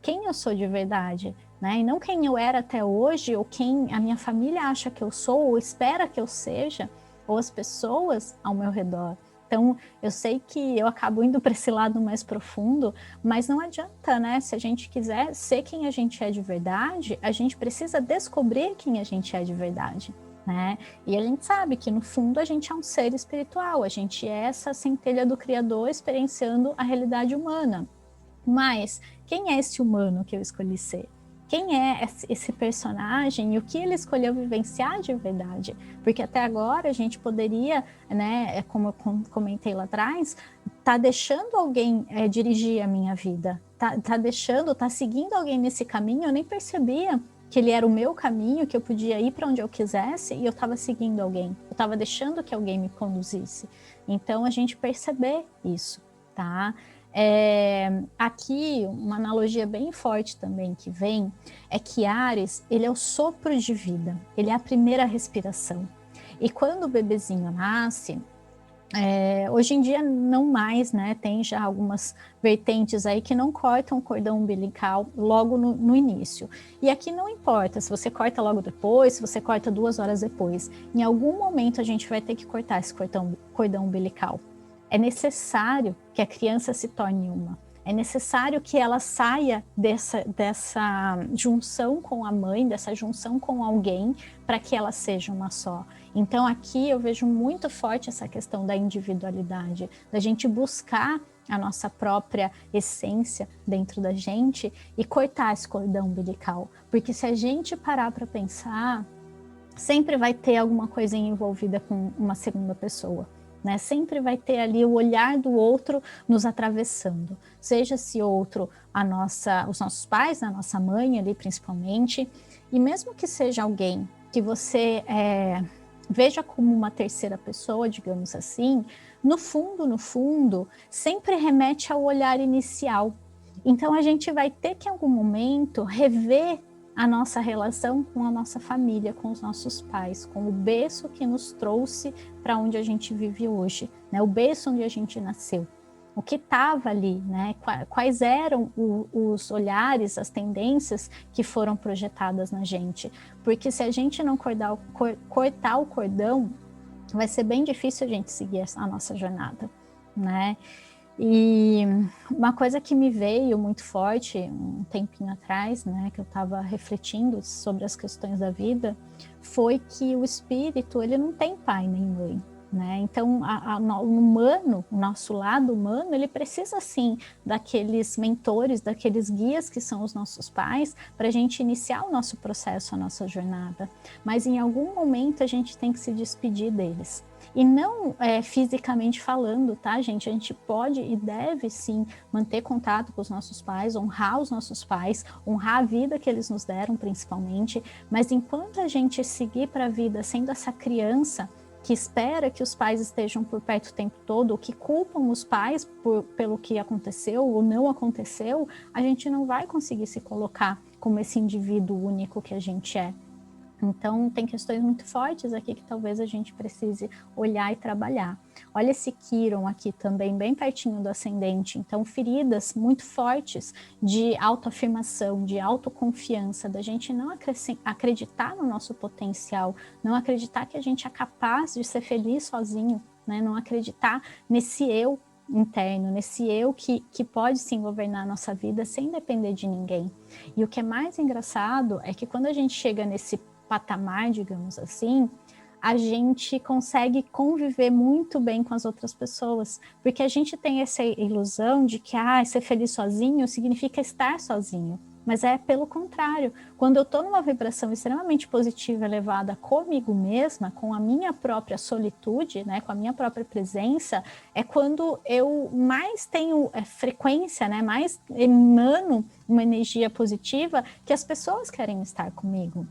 Quem eu sou de verdade? Né? E não quem eu era até hoje, ou quem a minha família acha que eu sou, ou espera que eu seja, ou as pessoas ao meu redor. Então, eu sei que eu acabo indo para esse lado mais profundo, mas não adianta, né? Se a gente quiser ser quem a gente é de verdade, a gente precisa descobrir quem a gente é de verdade. Né? E a gente sabe que no fundo a gente é um ser espiritual, a gente é essa centelha do Criador experienciando a realidade humana. Mas quem é esse humano que eu escolhi ser? Quem é esse personagem e o que ele escolheu vivenciar de verdade? Porque até agora a gente poderia, né, como eu comentei lá atrás, tá deixando alguém dirigir a minha vida, tá seguindo alguém nesse caminho, eu nem percebia que ele era o meu caminho, que eu podia ir para onde eu quisesse e eu estava seguindo alguém, eu estava deixando que alguém me conduzisse. Então a gente perceber isso, tá? Aqui uma analogia bem forte também que vem é que Áries, ele é o sopro de vida, ele é a primeira respiração. E quando o bebezinho nasce, hoje em dia não mais, né? Tem já algumas vertentes aí que não cortam o cordão umbilical logo no início. E aqui não importa se você corta logo depois, se você corta 2 horas depois. Em algum momento a gente vai ter que cortar esse cordão umbilical. É necessário que a criança se torne uma. É necessário que ela saia dessa junção com a mãe, dessa junção com alguém, para que ela seja uma só. Então aqui eu vejo muito forte essa questão da individualidade, da gente buscar a nossa própria essência dentro da gente e cortar esse cordão umbilical. Porque se a gente parar para pensar, sempre vai ter alguma coisa envolvida com uma segunda pessoa. Né? Sempre vai ter ali o olhar do outro nos atravessando, seja esse outro os nossos pais, a nossa mãe ali principalmente, e mesmo que seja alguém que você veja como uma terceira pessoa, digamos assim, no fundo, sempre remete ao olhar inicial. Então a gente vai ter que em algum momento rever a nossa relação com a nossa família, com os nossos pais, com o berço que nos trouxe para onde a gente vive hoje, né? O berço onde a gente nasceu. o que estava ali, né? Quais eram os olhares, as tendências que foram projetadas na gente. Porque se a gente não cortar o cordão, vai ser bem difícil a gente seguir a nossa jornada, né? E uma coisa que me veio muito forte um tempinho atrás, né, que eu estava refletindo sobre as questões da vida, foi que o espírito, ele não tem pai nem mãe, né? Então, o humano, o nosso lado humano, ele precisa sim daqueles mentores, daqueles guias que são os nossos pais, para a gente iniciar o nosso processo, a nossa jornada. Mas em algum momento a gente tem que se despedir deles. E não fisicamente falando, tá, gente? A gente pode e deve, sim, manter contato com os nossos pais, honrar os nossos pais, honrar a vida que eles nos deram, principalmente. Mas enquanto a gente seguir para a vida sendo essa criança que espera que os pais estejam por perto o tempo todo, ou que culpam os pais pelo que aconteceu ou não aconteceu, a gente não vai conseguir se colocar como esse indivíduo único que a gente é. Então, tem questões muito fortes aqui que talvez a gente precise olhar e trabalhar. Olha esse Quiron aqui também, bem pertinho do ascendente. Então, feridas muito fortes de autoafirmação, de autoconfiança, da gente não acreditar no nosso potencial, não acreditar que a gente é capaz de ser feliz sozinho, né? Não acreditar nesse eu interno, nesse eu que pode sim governar a nossa vida sem depender de ninguém. E o que é mais engraçado é que quando a gente chega nesse patamar, digamos assim, a gente consegue conviver muito bem com as outras pessoas, porque a gente tem essa ilusão de que ser feliz sozinho significa estar sozinho, mas é pelo contrário. Quando eu estou numa vibração extremamente positiva, elevada comigo mesma, com a minha própria solitude, né, com a minha própria presença, é quando eu mais tenho frequência, né, mais emano uma energia positiva que as pessoas querem estar comigo.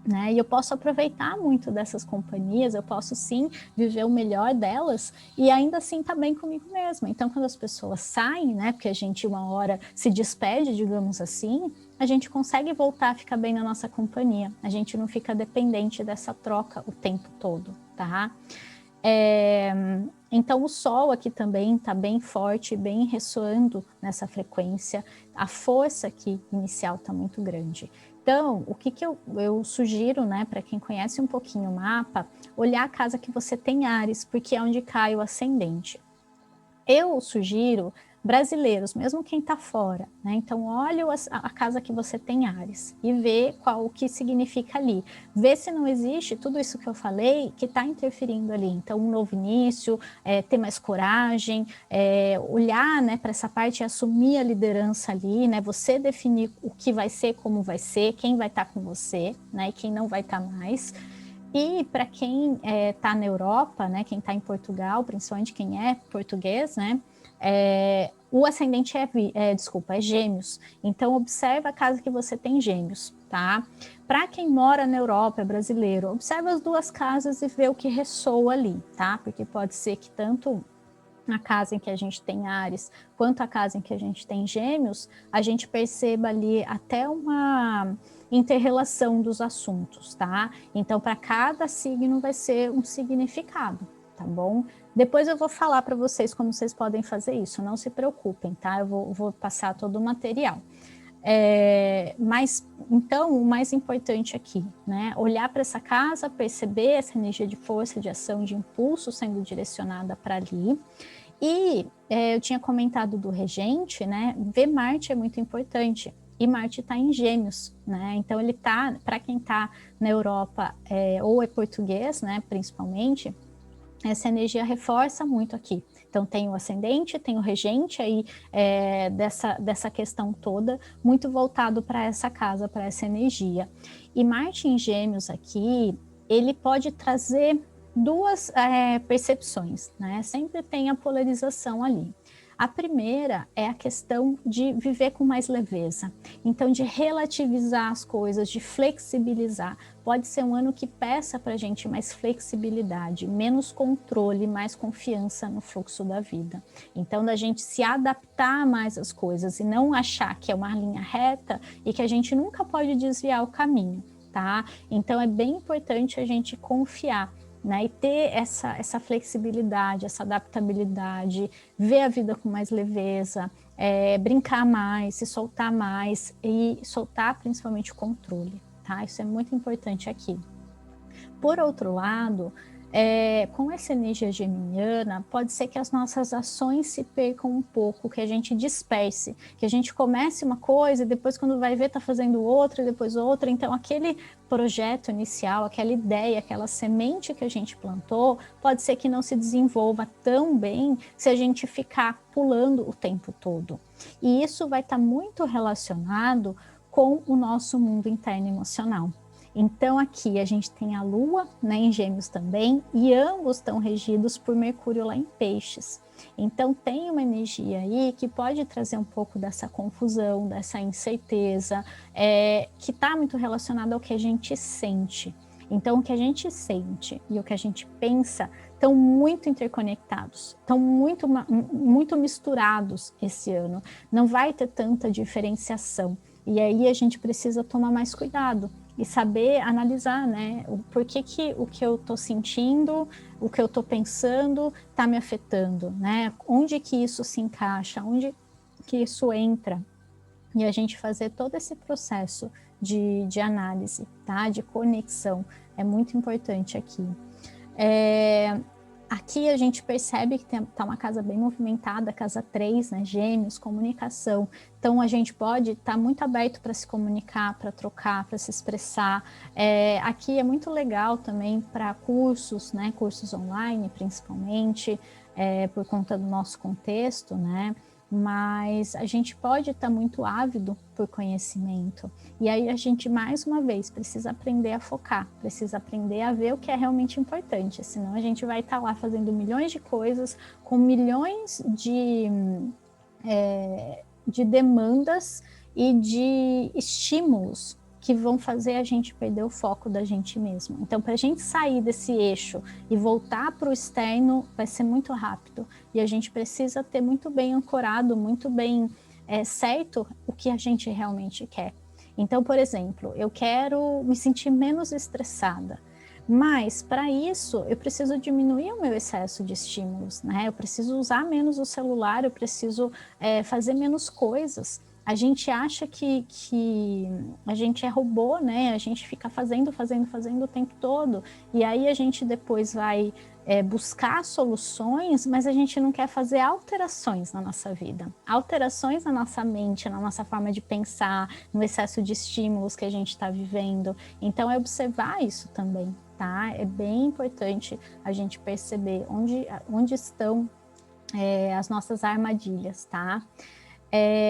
Né? E eu posso aproveitar muito dessas companhias, eu posso sim viver o melhor delas e ainda assim estar bem comigo mesma. Então, quando as pessoas saem, né, porque a gente uma hora se despede, digamos assim, a gente consegue voltar a ficar bem na nossa companhia. A gente não fica dependente dessa troca o tempo todo, tá? Então o Sol aqui também está bem forte, bem ressoando nessa frequência. A força aqui inicial está muito grande. Então, o que eu sugiro, né, para quem conhece um pouquinho o mapa, olhar a casa que você tem Áries, porque é onde cai o ascendente. Eu sugiro brasileiros, mesmo quem está fora, né? Então, olha a casa que você tem Áries e vê o que significa ali. Vê se não existe tudo isso que eu falei que está interferindo ali. Então, um novo início, ter mais coragem, olhar, né, para essa parte e assumir a liderança ali, né? Você definir o que vai ser, como vai ser, quem vai estar com você, né? E quem não vai estar mais. E para quem está na Europa, né, quem está em Portugal, principalmente quem é português, né, o ascendente é Gêmeos. Então, observa a casa que você tem Gêmeos, tá? Para quem mora na Europa, é brasileiro, observa as duas casas e vê o que ressoa ali, tá? Porque pode ser que tanto na casa em que a gente tem Áries, quanto a casa em que a gente tem Gêmeos, a gente perceba ali até uma inter-relação dos assuntos, tá? Então, para cada signo vai ser um significado, tá bom? Depois eu vou falar para vocês como vocês podem fazer isso, não se preocupem, tá? Eu vou passar todo o material. Mas, então, o mais importante aqui, né? Olhar para essa casa, perceber essa energia de força, de ação, de impulso sendo direcionada para ali. E eu tinha comentado do regente, né? Ver Marte é muito importante. E Marte está em Gêmeos, né? Então ele está, para quem está na Europa ou é português, né? Principalmente, essa energia reforça muito aqui. Então tem o ascendente, tem o regente aí dessa questão toda, muito voltado para essa casa, para essa energia. E Marte em Gêmeos aqui, ele pode trazer duas percepções, né? Sempre tem a polarização ali. A primeira é a questão de viver com mais leveza, então de relativizar as coisas, de flexibilizar. Pode ser um ano que peça para a gente mais flexibilidade, menos controle, mais confiança no fluxo da vida. Então, da gente se adaptar mais às coisas e não achar que é uma linha reta e que a gente nunca pode desviar o caminho, tá? Então, é bem importante a gente confiar né? E ter essa flexibilidade, essa adaptabilidade, ver a vida com mais leveza, brincar mais, se soltar mais e soltar principalmente o controle, tá? Isso é muito importante aqui. Por outro lado, com essa energia geminiana, pode ser que as nossas ações se percam um pouco, que a gente disperse, que a gente comece uma coisa e depois quando vai ver está fazendo outra, e depois outra. Então aquele projeto inicial, aquela ideia, aquela semente que a gente plantou, pode ser que não se desenvolva tão bem se a gente ficar pulando o tempo todo. E isso vai estar muito relacionado com o nosso mundo interno emocional. Então aqui a gente tem a Lua, né, em Gêmeos também, e ambos estão regidos por Mercúrio lá em Peixes. Então tem uma energia aí que pode trazer um pouco dessa confusão, dessa incerteza, que está muito relacionada ao que a gente sente. Então o que a gente sente e o que a gente pensa estão muito interconectados, estão muito misturados esse ano. Não vai ter tanta diferenciação. E aí a gente precisa tomar mais cuidado e saber analisar, né, por que o que eu estou sentindo, o que eu estou pensando está me afetando, né? Onde que isso se encaixa, onde que isso entra. E a gente fazer todo esse processo de análise, tá? De conexão, é muito importante aqui. Aqui a gente percebe que está uma casa bem movimentada, casa 3, né, Gêmeos, comunicação. Então a gente pode estar muito aberto para se comunicar, para trocar, para se expressar. Aqui é muito legal também para cursos, né, cursos online principalmente, por conta do nosso contexto, né? Mas a gente pode estar muito ávido por conhecimento. E aí a gente, mais uma vez, precisa aprender a focar, precisa aprender a ver o que é realmente importante, senão a gente vai estar lá fazendo milhões de coisas, com milhões de demandas e de estímulos que vão fazer a gente perder o foco da gente mesmo. Então, para a gente sair desse eixo e voltar para o externo, vai ser muito rápido. E a gente precisa ter muito bem ancorado, muito bem certo o que a gente realmente quer. Então, por exemplo, eu quero me sentir menos estressada. Mas, para isso, eu preciso diminuir o meu excesso de estímulos, né? Eu preciso usar menos o celular, eu preciso fazer menos coisas. A gente acha que a gente é robô, né? A gente fica fazendo o tempo todo. E aí a gente depois vai buscar soluções, mas a gente não quer fazer alterações na nossa vida. Alterações na nossa mente, na nossa forma de pensar, no excesso de estímulos que a gente está vivendo. Então é observar isso também, tá? É bem importante a gente perceber onde estão as nossas armadilhas, tá?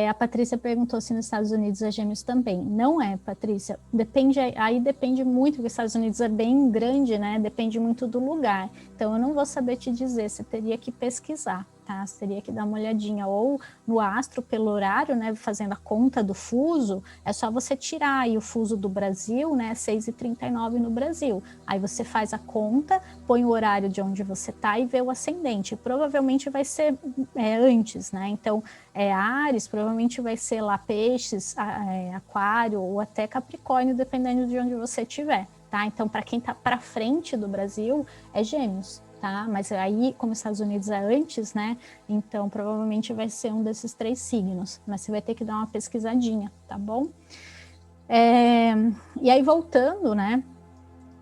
A Patrícia perguntou se nos Estados Unidos é Gêmeos também. Não é, Patrícia. Depende muito, porque os Estados Unidos é bem grande, né? Depende muito do lugar. Então, eu não vou saber te dizer, você teria que pesquisar, tá? Você teria que dar uma olhadinha. Ou no astro, pelo horário, né? Fazendo a conta do fuso, é só você tirar aí o fuso do Brasil, né? 6h39 no Brasil. Aí você faz a conta, põe o horário de onde você tá e vê o ascendente. Provavelmente vai ser antes, né? Então, Áries, provavelmente vai ser lá Peixes, Aquário ou até Capricórnio, dependendo de onde você estiver, tá? Então, para quem tá para frente do Brasil, é Gêmeos, tá? Mas aí, como os Estados Unidos é antes, né? Então, provavelmente vai ser um desses 3 signos, mas você vai ter que dar uma pesquisadinha, tá bom? E aí, voltando, né?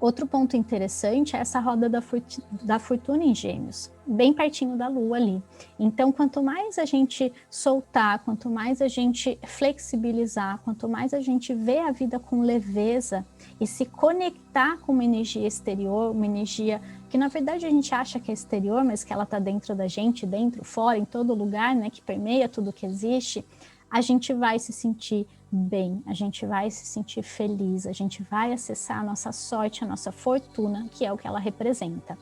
Outro ponto interessante é essa roda da fortuna em Gêmeos, bem pertinho da Lua ali. Então, quanto mais a gente soltar, quanto mais a gente flexibilizar, quanto mais a gente vê a vida com leveza e se conectar com uma energia exterior, uma energia que na verdade a gente acha que é exterior, mas que ela está dentro da gente, dentro, fora, em todo lugar, né, que permeia tudo que existe, a gente vai se sentir bem, a gente vai se sentir feliz, a gente vai acessar a nossa sorte, a nossa fortuna, que é o que ela representa.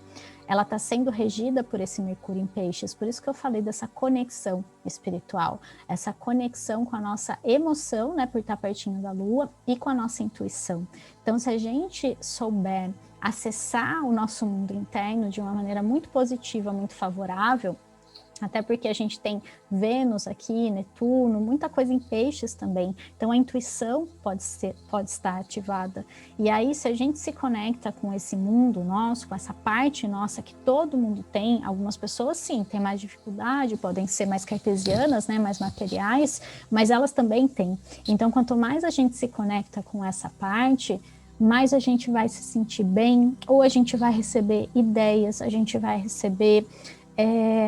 Ela está sendo regida por esse Mercúrio em Peixes, por isso que eu falei dessa conexão espiritual, essa conexão com a nossa emoção, né, por estar pertinho da Lua, e com a nossa intuição. Então, se a gente souber acessar o nosso mundo interno de uma maneira muito positiva, muito favorável, Até porque a gente tem Vênus aqui, Netuno, muita coisa em peixes também. Então a intuição pode estar ativada. E aí, se a gente se conecta com esse mundo nosso, com essa parte nossa que todo mundo tem, algumas pessoas sim, têm mais dificuldade, podem ser mais cartesianas, né, mais materiais, mas elas também têm. Então, quanto mais a gente se conecta com essa parte, mais a gente vai se sentir bem, ou a gente vai receber ideias, a gente vai receber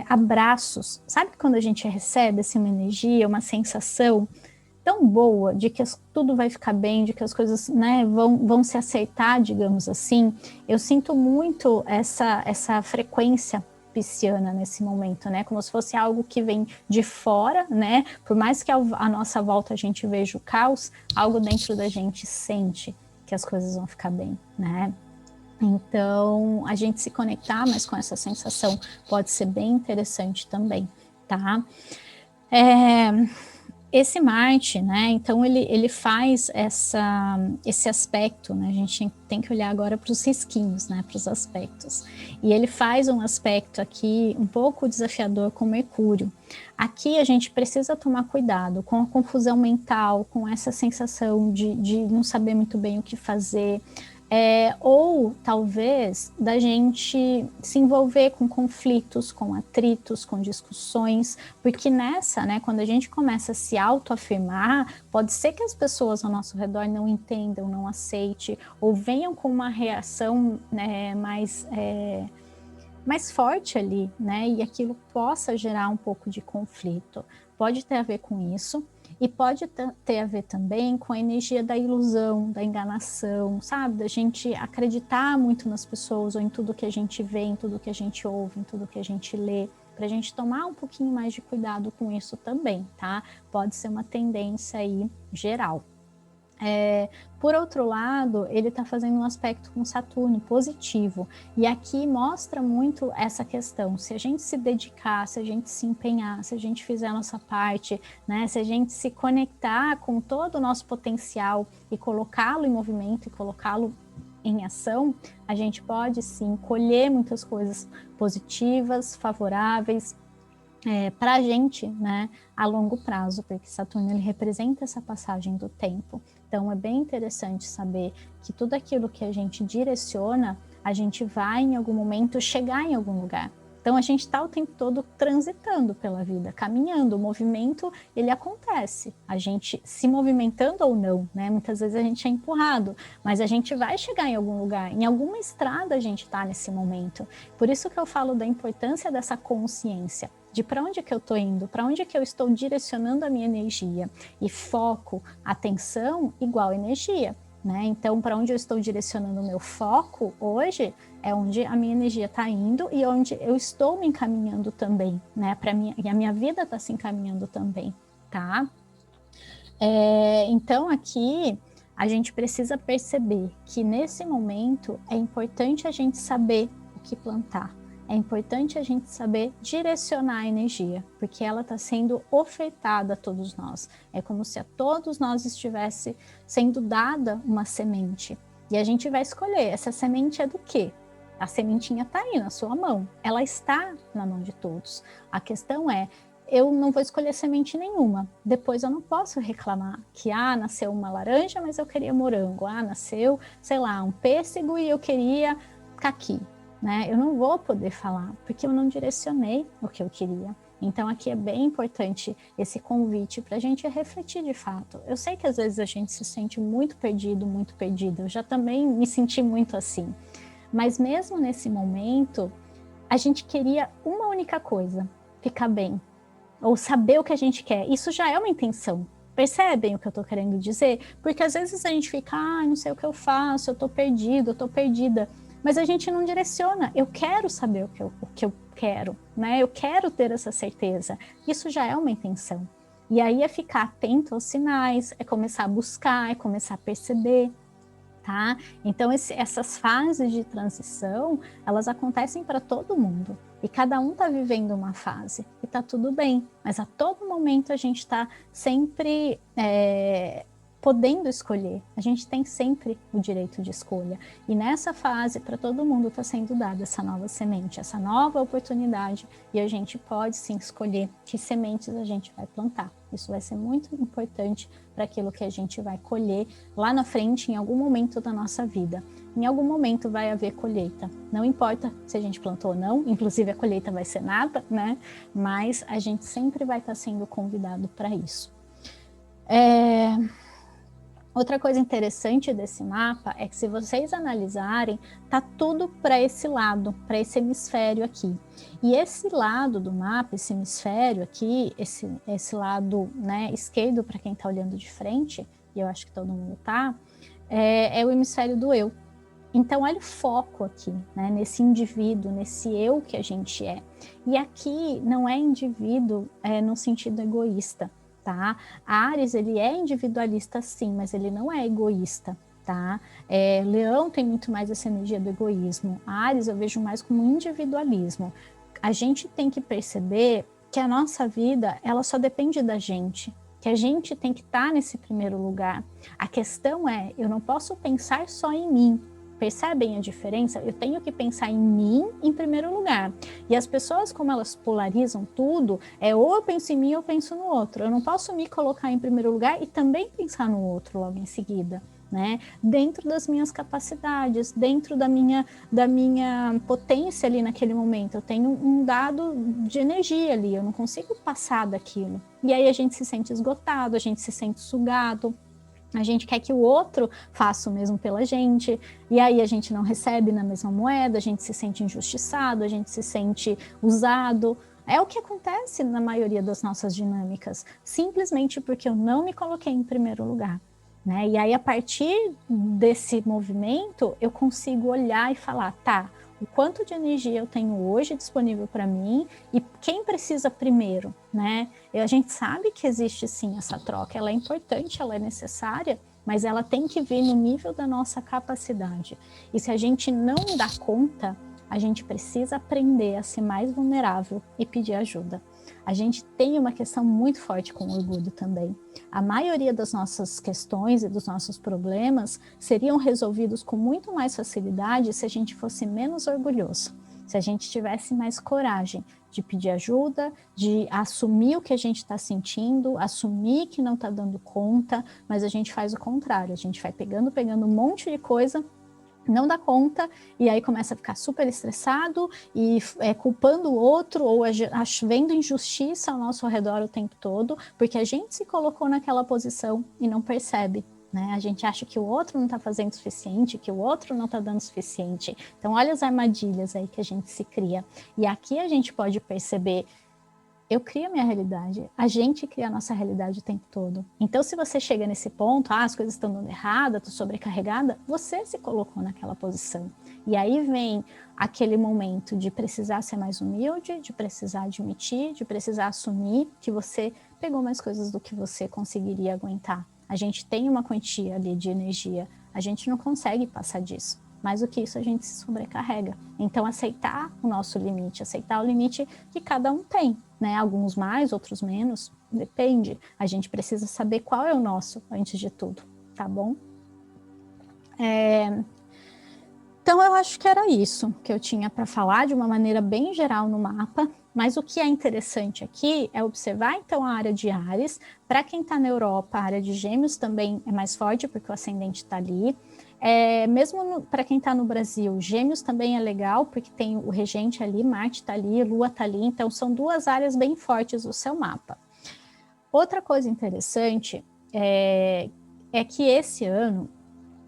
abraços. Sabe quando a gente recebe assim, uma energia, uma sensação tão boa de que tudo vai ficar bem, de que as coisas, né, vão se acertar, digamos assim? Eu sinto muito essa frequência pisciana nesse momento, né? Como se fosse algo que vem de fora, né? Por mais que a nossa volta a gente veja o caos, algo dentro da gente sente que as coisas vão ficar bem, né? Então, a gente se conectar mais com essa sensação pode ser bem interessante também, tá? Esse Marte, né, então ele faz esse aspecto, né, a gente tem que olhar agora para os risquinhos, né, para os aspectos. E ele faz um aspecto aqui um pouco desafiador com Mercúrio. Aqui a gente precisa tomar cuidado com a confusão mental, com essa sensação de não saber muito bem o que fazer, ou talvez da gente se envolver com conflitos, com atritos, com discussões, porque nessa, né, quando a gente começa a se autoafirmar, pode ser que as pessoas ao nosso redor não entendam, não aceitem, ou venham com uma reação, né, mais forte ali, né, e aquilo possa gerar um pouco de conflito. Pode ter a ver com isso. E pode ter a ver também com a energia da ilusão, da enganação, sabe? Da gente acreditar muito nas pessoas, ou em tudo que a gente vê, em tudo que a gente ouve, em tudo que a gente lê, para a gente tomar um pouquinho mais de cuidado com isso também, tá? Pode ser uma tendência aí geral. Por outro lado, ele está fazendo um aspecto com Saturno positivo, e aqui mostra muito essa questão: se a gente se dedicar, se a gente se empenhar, se a gente fizer a nossa parte, né, se a gente se conectar com todo o nosso potencial e colocá-lo em movimento e colocá-lo em ação, a gente pode sim colher muitas coisas positivas, favoráveis, para a gente, né, a longo prazo, porque Saturno ele representa essa passagem do tempo. Então é bem interessante saber que tudo aquilo que a gente direciona, a gente vai em algum momento chegar em algum lugar. Então a gente está o tempo todo transitando pela vida, caminhando. O movimento ele acontece, a gente se movimentando ou não, né? Muitas vezes a gente é empurrado, mas a gente vai chegar em algum lugar, em alguma estrada a gente está nesse momento. Por isso que eu falo da importância dessa consciência, de para onde que eu estou indo, para onde que eu estou direcionando a minha energia. E foco, atenção, igual energia, né? Então, para onde eu estou direcionando o meu foco hoje é onde a minha energia está indo e onde eu estou me encaminhando também, né? E a minha vida está se encaminhando também, tá? Então, aqui a gente precisa perceber que nesse momento é importante a gente saber o que plantar. É importante a gente saber direcionar a energia, porque ela está sendo ofertada a todos nós. É como se a todos nós estivesse sendo dada uma semente. E a gente vai escolher, essa semente é do quê? A sementinha está aí na sua mão, ela está na mão de todos. A questão é, eu não vou escolher semente nenhuma. Depois eu não posso reclamar que, nasceu uma laranja, mas eu queria morango. Nasceu, sei lá, um pêssego e eu queria caqui. Né? Eu não vou poder falar, porque eu não direcionei o que eu queria. Então aqui é bem importante esse convite para a gente refletir de fato. Eu sei que às vezes a gente se sente muito perdido, muito perdida. Eu já também me senti muito assim. Mas mesmo nesse momento, a gente queria uma única coisa: ficar bem. Ou saber o que a gente quer. Isso já é uma intenção. Percebem o que eu estou querendo dizer? Porque às vezes a gente fica, não sei o que eu faço, eu estou perdido, eu estou perdida. Mas a gente não direciona. Eu quero saber o que eu quero, né? Eu quero ter essa certeza. Isso já é uma intenção. E aí é ficar atento aos sinais, é começar a buscar, é começar a perceber, tá? Então essas fases de transição, elas acontecem para todo mundo. E cada um está vivendo uma fase. E está tudo bem. Mas a todo momento a gente está sempre podendo escolher. A gente tem sempre o direito de escolha. E nessa fase, para todo mundo está sendo dada essa nova semente, essa nova oportunidade, e a gente pode sim escolher que sementes a gente vai plantar. Isso vai ser muito importante para aquilo que a gente vai colher lá na frente, em algum momento da nossa vida. Em algum momento vai haver colheita. Não importa se a gente plantou ou não, inclusive a colheita vai ser nada, né? Mas a gente sempre vai estar sendo convidado para isso. Outra coisa interessante desse mapa é que, se vocês analisarem, tá tudo para esse lado, para esse hemisfério aqui. E esse lado do mapa, esse hemisfério aqui, esse lado, né, esquerdo, para quem está olhando de frente, e eu acho que todo mundo tá, é o hemisfério do eu. Então, olha o foco aqui, né, nesse indivíduo, nesse eu que a gente é. E aqui não é indivíduo no sentido egoísta. Tá? Áries, ele é individualista sim, mas ele não é egoísta, tá? Leão tem muito mais essa energia do egoísmo. Áries eu vejo mais como individualismo. A gente tem que perceber que a nossa vida, ela só depende da gente, que a gente tem que estar nesse primeiro lugar. A questão é, eu não posso pensar só em mim. Percebem a diferença? Eu tenho que pensar em mim em primeiro lugar. E as pessoas, como elas polarizam tudo, ou eu penso em mim ou eu penso no outro. Eu não posso me colocar em primeiro lugar e também pensar no outro logo em seguida, né? Dentro das minhas capacidades, dentro da minha potência ali naquele momento. Eu tenho um dado de energia ali, eu não consigo passar daquilo. E aí a gente se sente esgotado, a gente se sente sugado. A gente quer que o outro faça o mesmo pela gente, e aí a gente não recebe na mesma moeda, a gente se sente injustiçado, a gente se sente usado. É o que acontece na maioria das nossas dinâmicas, simplesmente porque eu não me coloquei em primeiro lugar, né? E aí, a partir desse movimento, eu consigo olhar e falar, tá, o quanto de energia eu tenho hoje disponível para mim e quem precisa primeiro, né? A gente sabe que existe sim essa troca, ela é importante, ela é necessária, mas ela tem que vir no nível da nossa capacidade. E se a gente não dá conta, a gente precisa aprender a ser mais vulnerável e pedir ajuda. A gente tem uma questão muito forte com o orgulho também. A maioria das nossas questões e dos nossos problemas seriam resolvidos com muito mais facilidade se a gente fosse menos orgulhoso, se a gente tivesse mais coragem de pedir ajuda, de assumir o que a gente está sentindo, assumir que não está dando conta, mas a gente faz o contrário, a gente vai pegando um monte de coisa, não dá conta, e aí começa a ficar super estressado e culpando o outro ou vendo injustiça ao nosso redor o tempo todo, porque a gente se colocou naquela posição e não percebe, né? A gente acha que o outro não está fazendo o suficiente, que o outro não está dando o suficiente. Então, olha as armadilhas aí que a gente se cria. E aqui a gente pode perceber, eu crio a minha realidade, a gente cria a nossa realidade o tempo todo. Então, se você chega nesse ponto, as coisas estão dando errada, estou sobrecarregada, você se colocou naquela posição. E aí vem aquele momento de precisar ser mais humilde, de precisar admitir, de precisar assumir que você pegou mais coisas do que você conseguiria aguentar. A gente tem uma quantia ali de energia, a gente não consegue passar disso. Mais do que isso, a gente se sobrecarrega. Então, aceitar o nosso limite, aceitar o limite que cada um tem, né? Alguns mais, outros menos, depende. A gente precisa saber qual é o nosso, antes de tudo, tá bom? Então, eu acho que era isso que eu tinha para falar de uma maneira bem geral no mapa, mas o que é interessante aqui é observar, então, a área de Áries. Para quem está na Europa, a área de Gêmeos também é mais forte, porque o ascendente está ali. Mesmo para quem está no Brasil, Gêmeos também é legal, porque tem o regente ali, Marte está ali, Lua está ali, então são duas áreas bem fortes do seu mapa. Outra coisa interessante é que esse ano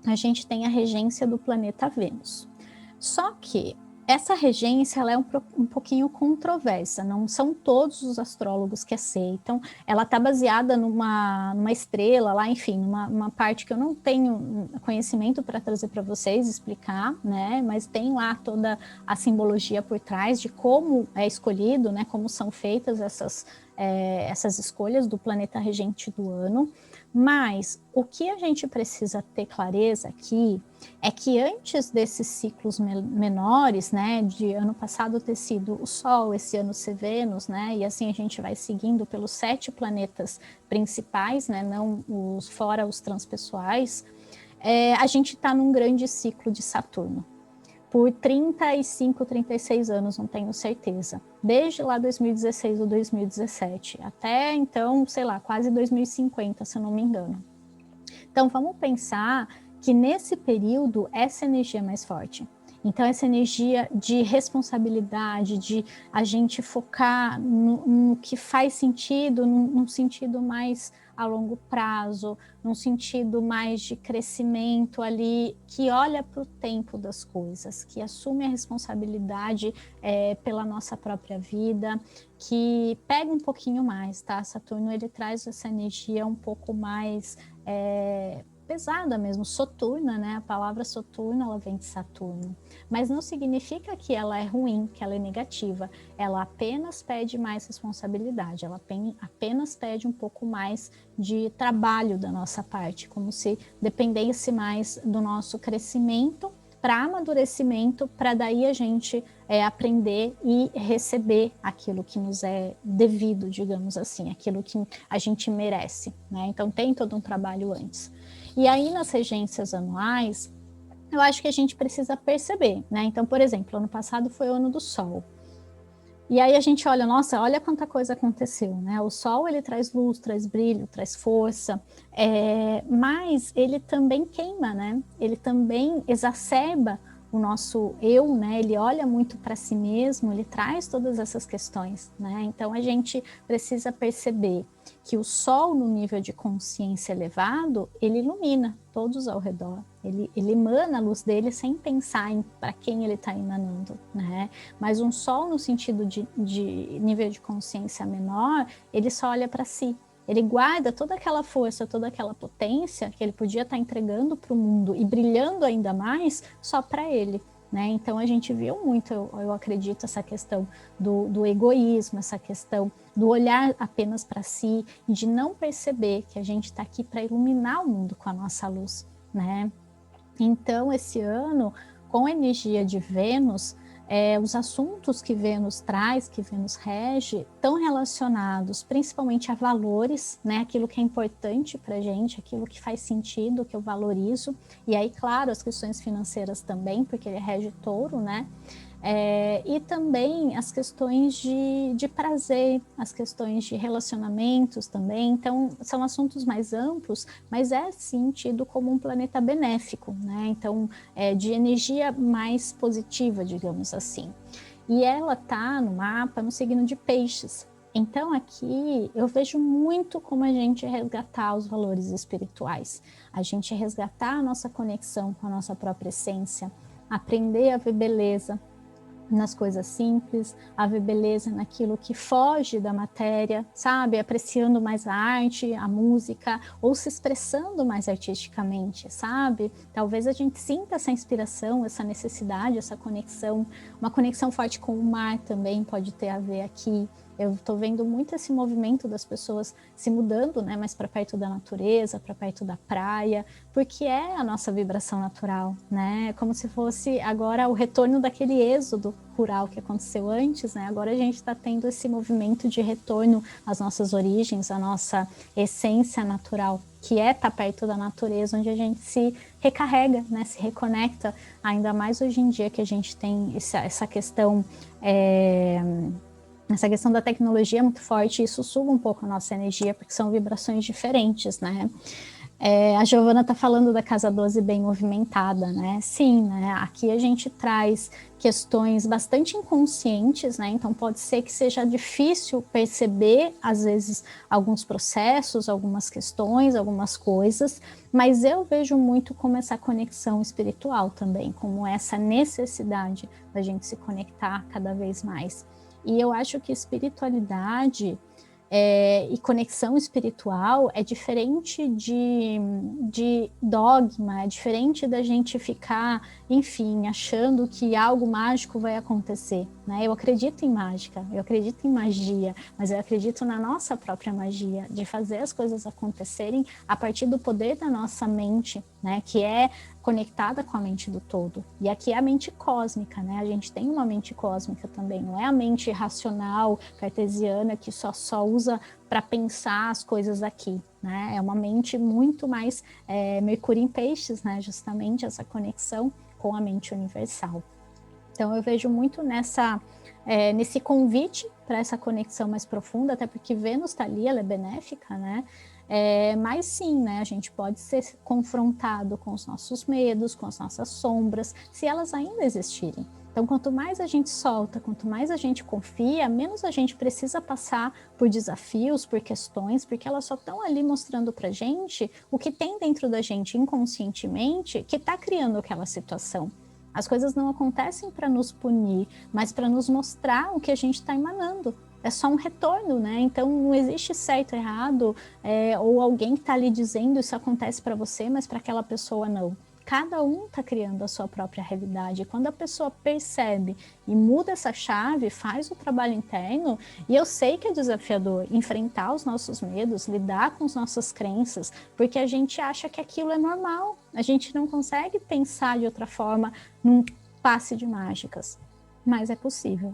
a gente tem a regência do planeta Vênus. Só que essa regência ela é um pouquinho controversa, não são todos os astrólogos que aceitam, ela está baseada numa estrela lá, enfim, numa parte que eu não tenho conhecimento para trazer para vocês, explicar, né, mas tem lá toda a simbologia por trás de como é escolhido, né, como são feitas essas escolhas do planeta regente do ano, mas o que a gente precisa ter clareza aqui é que antes desses ciclos menores, né, de ano passado ter sido o Sol, esse ano ser Vênus, né, e assim a gente vai seguindo pelos 7 planetas principais, né, não fora os transpessoais, a gente está num grande ciclo de Saturno. Por 35, 36 anos, não tenho certeza. Desde lá 2016 ou 2017, até então, sei lá, quase 2050, se eu não me engano. Então, vamos pensar que nesse período, essa energia é mais forte. Então, essa energia de responsabilidade, de a gente focar no que faz sentido, num sentido mais a longo prazo, num sentido mais de crescimento ali, que olha para o tempo das coisas, que assume a responsabilidade pela nossa própria vida, que pega um pouquinho mais, tá? Saturno, ele traz essa energia um pouco mais pesada mesmo, soturna, né? A palavra soturno, ela vem de Saturno. Mas não significa que ela é ruim, que ela é negativa. Ela apenas pede mais responsabilidade, ela apenas pede um pouco mais de trabalho da nossa parte, como se dependesse mais do nosso crescimento para amadurecimento, para daí a gente aprender e receber aquilo que nos é devido, digamos assim, aquilo que a gente merece, né? Então tem todo um trabalho antes. E aí nas regências anuais, eu acho que a gente precisa perceber, né? Então, por exemplo, ano passado foi o ano do Sol. E aí a gente olha, nossa, olha quanta coisa aconteceu, né? O Sol, ele traz luz, traz brilho, traz força, mas ele também queima, né? Ele também exacerba o nosso eu, né? Ele olha muito para si mesmo, ele traz todas essas questões, né? Então a gente precisa perceber que o Sol, no nível de consciência elevado, ele ilumina todos ao redor. Ele emana a luz dele sem pensar em para quem ele está emanando, né? Mas um Sol no sentido de nível de consciência menor, ele só olha para si. Ele guarda toda aquela força, toda aquela potência que ele podia estar entregando para o mundo e brilhando ainda mais só para ele. Né? Então a gente viu muito, eu acredito, essa questão do egoísmo, essa questão do olhar apenas para si e de não perceber que a gente está aqui para iluminar o mundo com a nossa luz. Né? Então esse ano, com a energia de Vênus, os assuntos que Vênus traz, que Vênus rege, estão relacionados principalmente a valores, né? Aquilo que é importante para a gente, aquilo que faz sentido, que eu valorizo. E aí, claro, as questões financeiras também, porque ele rege Touro, né? E também as questões de prazer, as questões de relacionamentos também. Então, são assuntos mais amplos, mas é sim tido como um planeta benéfico, né? Então, de energia mais positiva, digamos assim. E ela tá no mapa no signo de Peixes. Então, aqui eu vejo muito como a gente resgatar os valores espirituais, a gente resgatar a nossa conexão com a nossa própria essência, aprender a ver beleza nas coisas simples, a ver beleza naquilo que foge da matéria, sabe? Apreciando mais a arte, a música, ou se expressando mais artisticamente, sabe? Talvez a gente sinta essa inspiração, essa necessidade, essa conexão, uma conexão forte com o mar também pode ter a ver aqui. Eu estou vendo muito esse movimento das pessoas se mudando, né, mais para perto da natureza, para perto da praia, porque é a nossa vibração natural, né? Como se fosse agora o retorno daquele êxodo rural que aconteceu antes, né? Agora a gente está tendo esse movimento de retorno às nossas origens, à nossa essência natural, que é estar perto da natureza, onde a gente se recarrega, né? Se reconecta, ainda mais hoje em dia que a gente tem essa questão... Essa questão da tecnologia é muito forte, e isso suga um pouco a nossa energia, porque são vibrações diferentes, né? A Giovana está falando da casa 12 bem movimentada, né? Sim, né? Aqui a gente traz questões bastante inconscientes, né? Então pode ser que seja difícil perceber, às vezes, alguns processos, algumas questões, algumas coisas, mas eu vejo muito como essa conexão espiritual também, como essa necessidade da gente se conectar cada vez mais. E eu acho que espiritualidade E conexão espiritual é diferente de dogma, é diferente da gente ficar, enfim, achando que algo mágico vai acontecer, né? Eu acredito em mágica, eu acredito em magia, mas eu acredito na nossa própria magia, de fazer as coisas acontecerem a partir do poder da nossa mente, né? Que é conectada com a mente do todo. E aqui é a mente cósmica, né? A gente tem uma mente cósmica também, não é a mente racional, cartesiana, que só usa para pensar as coisas aqui, né? É uma mente muito mais Mercúrio em Peixes, né? Justamente essa conexão com a mente universal. Então eu vejo muito nesse convite para essa conexão mais profunda, até porque Vênus está ali, ela é benéfica, né? Mas sim, né, a gente pode ser confrontado com os nossos medos, com as nossas sombras, se elas ainda existirem. Então, quanto mais a gente solta, quanto mais a gente confia, menos a gente precisa passar por desafios, por questões, porque elas só estão ali mostrando para a gente o que tem dentro da gente inconscientemente que está criando aquela situação. As coisas não acontecem para nos punir, mas para nos mostrar o que a gente está emanando. É só um retorno, né? Então não existe certo ou errado, ou alguém que está ali dizendo isso acontece para você, mas para aquela pessoa não. Cada um está criando a sua própria realidade. E quando a pessoa percebe e muda essa chave, faz o trabalho interno, e eu sei que é desafiador enfrentar os nossos medos, lidar com as nossas crenças, porque a gente acha que aquilo é normal. A gente não consegue pensar de outra forma num passe de mágicas, mas é possível.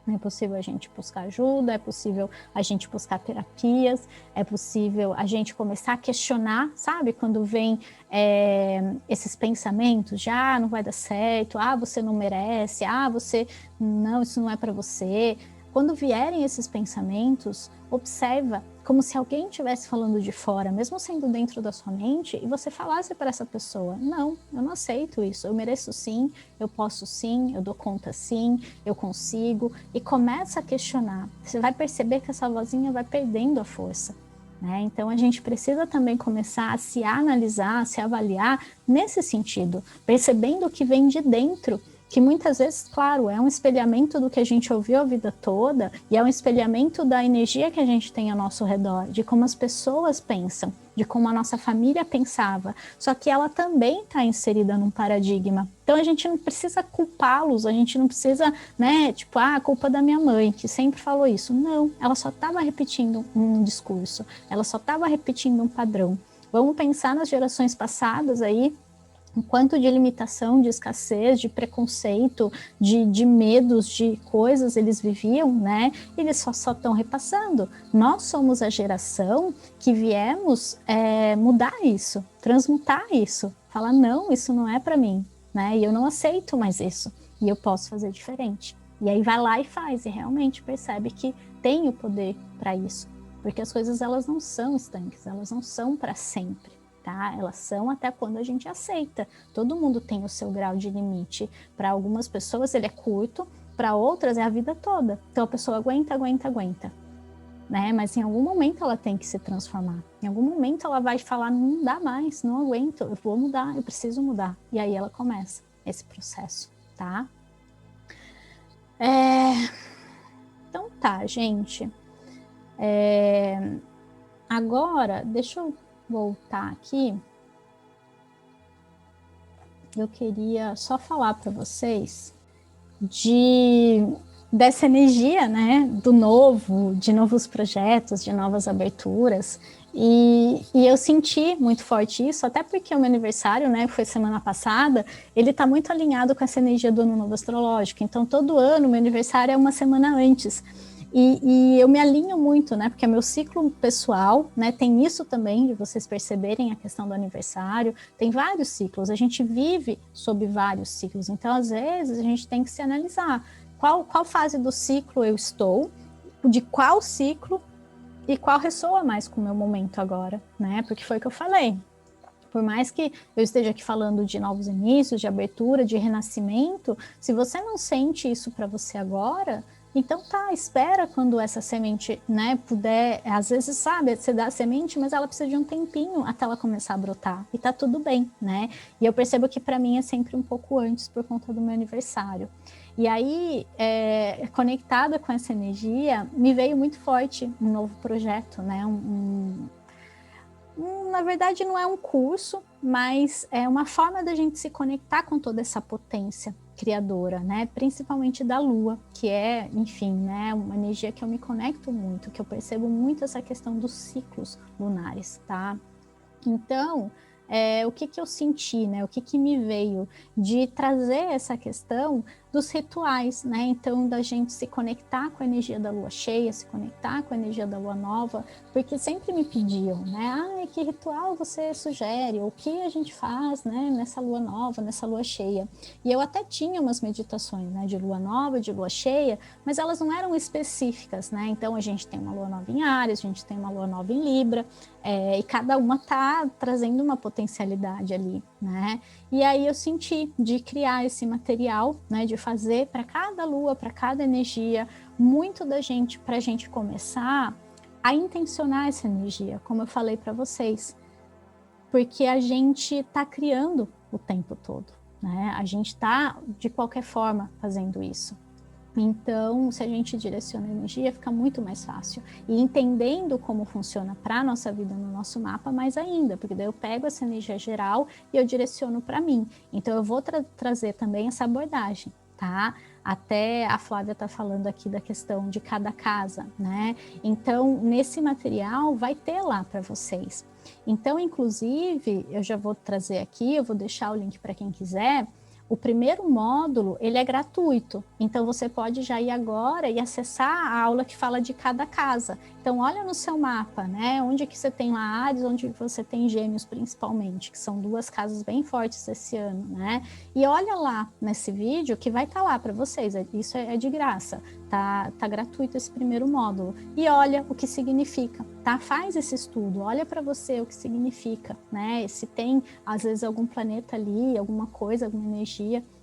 É possível a gente buscar ajuda, é possível a gente buscar terapias, é possível a gente começar a questionar, sabe? Quando vem esses pensamentos de não vai dar certo, você não merece, não, isso não é para você. Quando vierem esses pensamentos, observa como se alguém estivesse falando de fora, mesmo sendo dentro da sua mente, e você falasse para essa pessoa, não, eu não aceito isso, eu mereço sim, eu posso sim, eu dou conta sim, eu consigo, e começa a questionar. Você vai perceber que essa vozinha vai perdendo a força. Né? Então a gente precisa também começar a se analisar, a se avaliar nesse sentido, percebendo o que vem de dentro, que muitas vezes, claro, é um espelhamento do que a gente ouviu a vida toda e é um espelhamento da energia que a gente tem ao nosso redor, de como as pessoas pensam, de como a nossa família pensava, só que ela também está inserida num paradigma. Então a gente não precisa culpá-los, a gente não precisa, né, tipo, a culpa da minha mãe, que sempre falou isso. Não, ela só estava repetindo um discurso, ela só estava repetindo um padrão. Vamos pensar nas gerações passadas aí, o quanto de limitação, de escassez, de preconceito, de medos, de coisas eles viviam, né? Eles só estão repassando. Nós somos a geração que viemos mudar isso, transmutar isso, falar não, isso não é para mim, né? E eu não aceito mais isso, e eu posso fazer diferente. E aí vai lá e faz, e realmente percebe que tem o poder para isso, porque as coisas elas não são estanques, elas não são para sempre. Tá? Elas são até quando a gente aceita. Todo mundo tem o seu grau de limite. Para algumas pessoas ele é curto, para outras é a vida toda. Então a pessoa aguenta, né? Mas em algum momento ela tem que se transformar. Em algum momento ela vai falar, não dá mais, não aguento, eu vou mudar, eu preciso mudar. E aí ela começa esse processo, tá? Então tá, gente. Agora, deixa eu voltar aqui, eu queria só falar para vocês dessa energia, né, do novo, de novos projetos, de novas aberturas, e eu senti muito forte isso, até porque o meu aniversário, né, foi semana passada, ele está muito alinhado com essa energia do ano novo astrológico, então todo ano meu aniversário é uma semana antes. E eu me alinho muito, né? Porque é meu ciclo pessoal, né? Tem isso também, de vocês perceberem a questão do aniversário. Tem vários ciclos, a gente vive sob vários ciclos. Então, às vezes, a gente tem que se analisar. Qual fase do ciclo eu estou? De qual ciclo? E qual ressoa mais com o meu momento agora, né? Porque foi o que eu falei. Por mais que eu esteja aqui falando de novos inícios, de abertura, de renascimento, se você não sente isso para você agora... Então tá, espera quando essa semente, né, puder, às vezes, sabe, você dá a semente, mas ela precisa de um tempinho até ela começar a brotar, e tá tudo bem, né? E eu percebo que para mim é sempre um pouco antes por conta do meu aniversário. E aí, conectada com essa energia, me veio muito forte um novo projeto, né? Na verdade, não é um curso, mas é uma forma da gente se conectar com toda essa potência criadora, né? Principalmente da Lua, que é, enfim, né, uma energia que eu me conecto muito, que eu percebo muito essa questão dos ciclos lunares, tá? Então, o que eu senti, né? O que me veio de trazer essa questão dos rituais, né? Então, da gente se conectar com a energia da lua cheia, se conectar com a energia da lua nova, porque sempre me pediam, né? Que ritual você sugere? O que a gente faz, né? Nessa lua nova, nessa lua cheia? E eu até tinha umas meditações, né? De lua nova, de lua cheia, mas elas não eram específicas, né? Então, a gente tem uma lua nova em Áries, a gente tem uma lua nova em Libra, e cada uma tá trazendo uma potencialidade ali, né? E aí eu senti de criar esse material, né? De fazer para cada lua, para cada energia, muito da gente, para a gente começar a intencionar essa energia, como eu falei para vocês, porque a gente está criando o tempo todo, né? A gente está, de qualquer forma, fazendo isso. Então, se a gente direciona a energia, fica muito mais fácil. E entendendo como funciona para a nossa vida no nosso mapa, mais ainda, porque daí eu pego essa energia geral e eu direciono para mim. Então, eu vou trazer também essa abordagem, tá? Até a Flávia está falando aqui da questão de cada casa, né? Então, nesse material vai ter lá para vocês. Então, inclusive, eu já vou trazer aqui, eu vou deixar o link para quem quiser. O primeiro módulo, ele é gratuito, então você pode já ir agora e acessar a aula que fala de cada casa. Então olha no seu mapa, né, onde que você tem lá Áries, onde você tem Gêmeos principalmente, que são duas casas bem fortes esse ano, né, e olha lá nesse vídeo que vai estar lá para vocês, isso é de graça, tá gratuito esse primeiro módulo, e olha o que significa, tá, faz esse estudo, olha para você o que significa, né, se tem às vezes algum planeta ali, alguma coisa, alguma energia,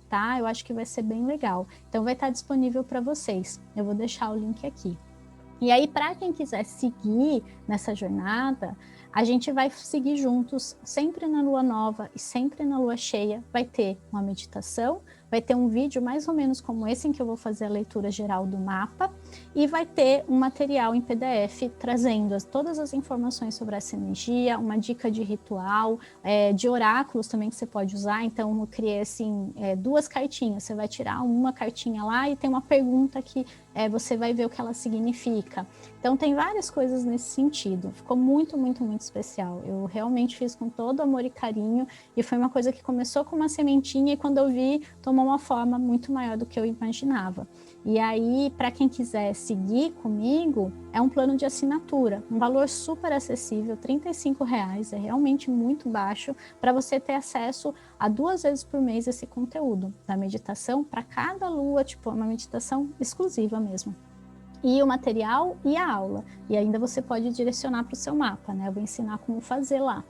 tá? Eu acho que vai ser bem legal. Então vai estar disponível para vocês. Eu vou deixar o link aqui. E aí, para quem quiser seguir nessa jornada, a gente vai seguir juntos, sempre na lua nova e sempre na lua cheia. Vai ter uma meditação, vai ter um vídeo mais ou menos como esse, em que eu vou fazer a leitura geral do mapa, e vai ter um material em PDF trazendo todas as informações sobre essa energia, uma dica de ritual, de oráculos também que você pode usar. Então, eu criei assim, duas cartinhas. Você vai tirar uma cartinha lá e tem uma pergunta que você vai ver o que ela significa. Então, tem várias coisas nesse sentido. Ficou muito, muito, muito especial. Eu realmente fiz com todo amor e carinho, e foi uma coisa que começou com uma sementinha e quando eu vi, tomou uma forma muito maior do que eu imaginava. E aí, para quem quiser seguir comigo, é um plano de assinatura, um valor super acessível, R$35, é realmente muito baixo, para você ter acesso a 2 vezes por mês esse conteúdo da meditação para cada lua, tipo, uma meditação exclusiva mesmo. E o material e a aula. E ainda você pode direcionar para o seu mapa, né? Eu vou ensinar como fazer lá.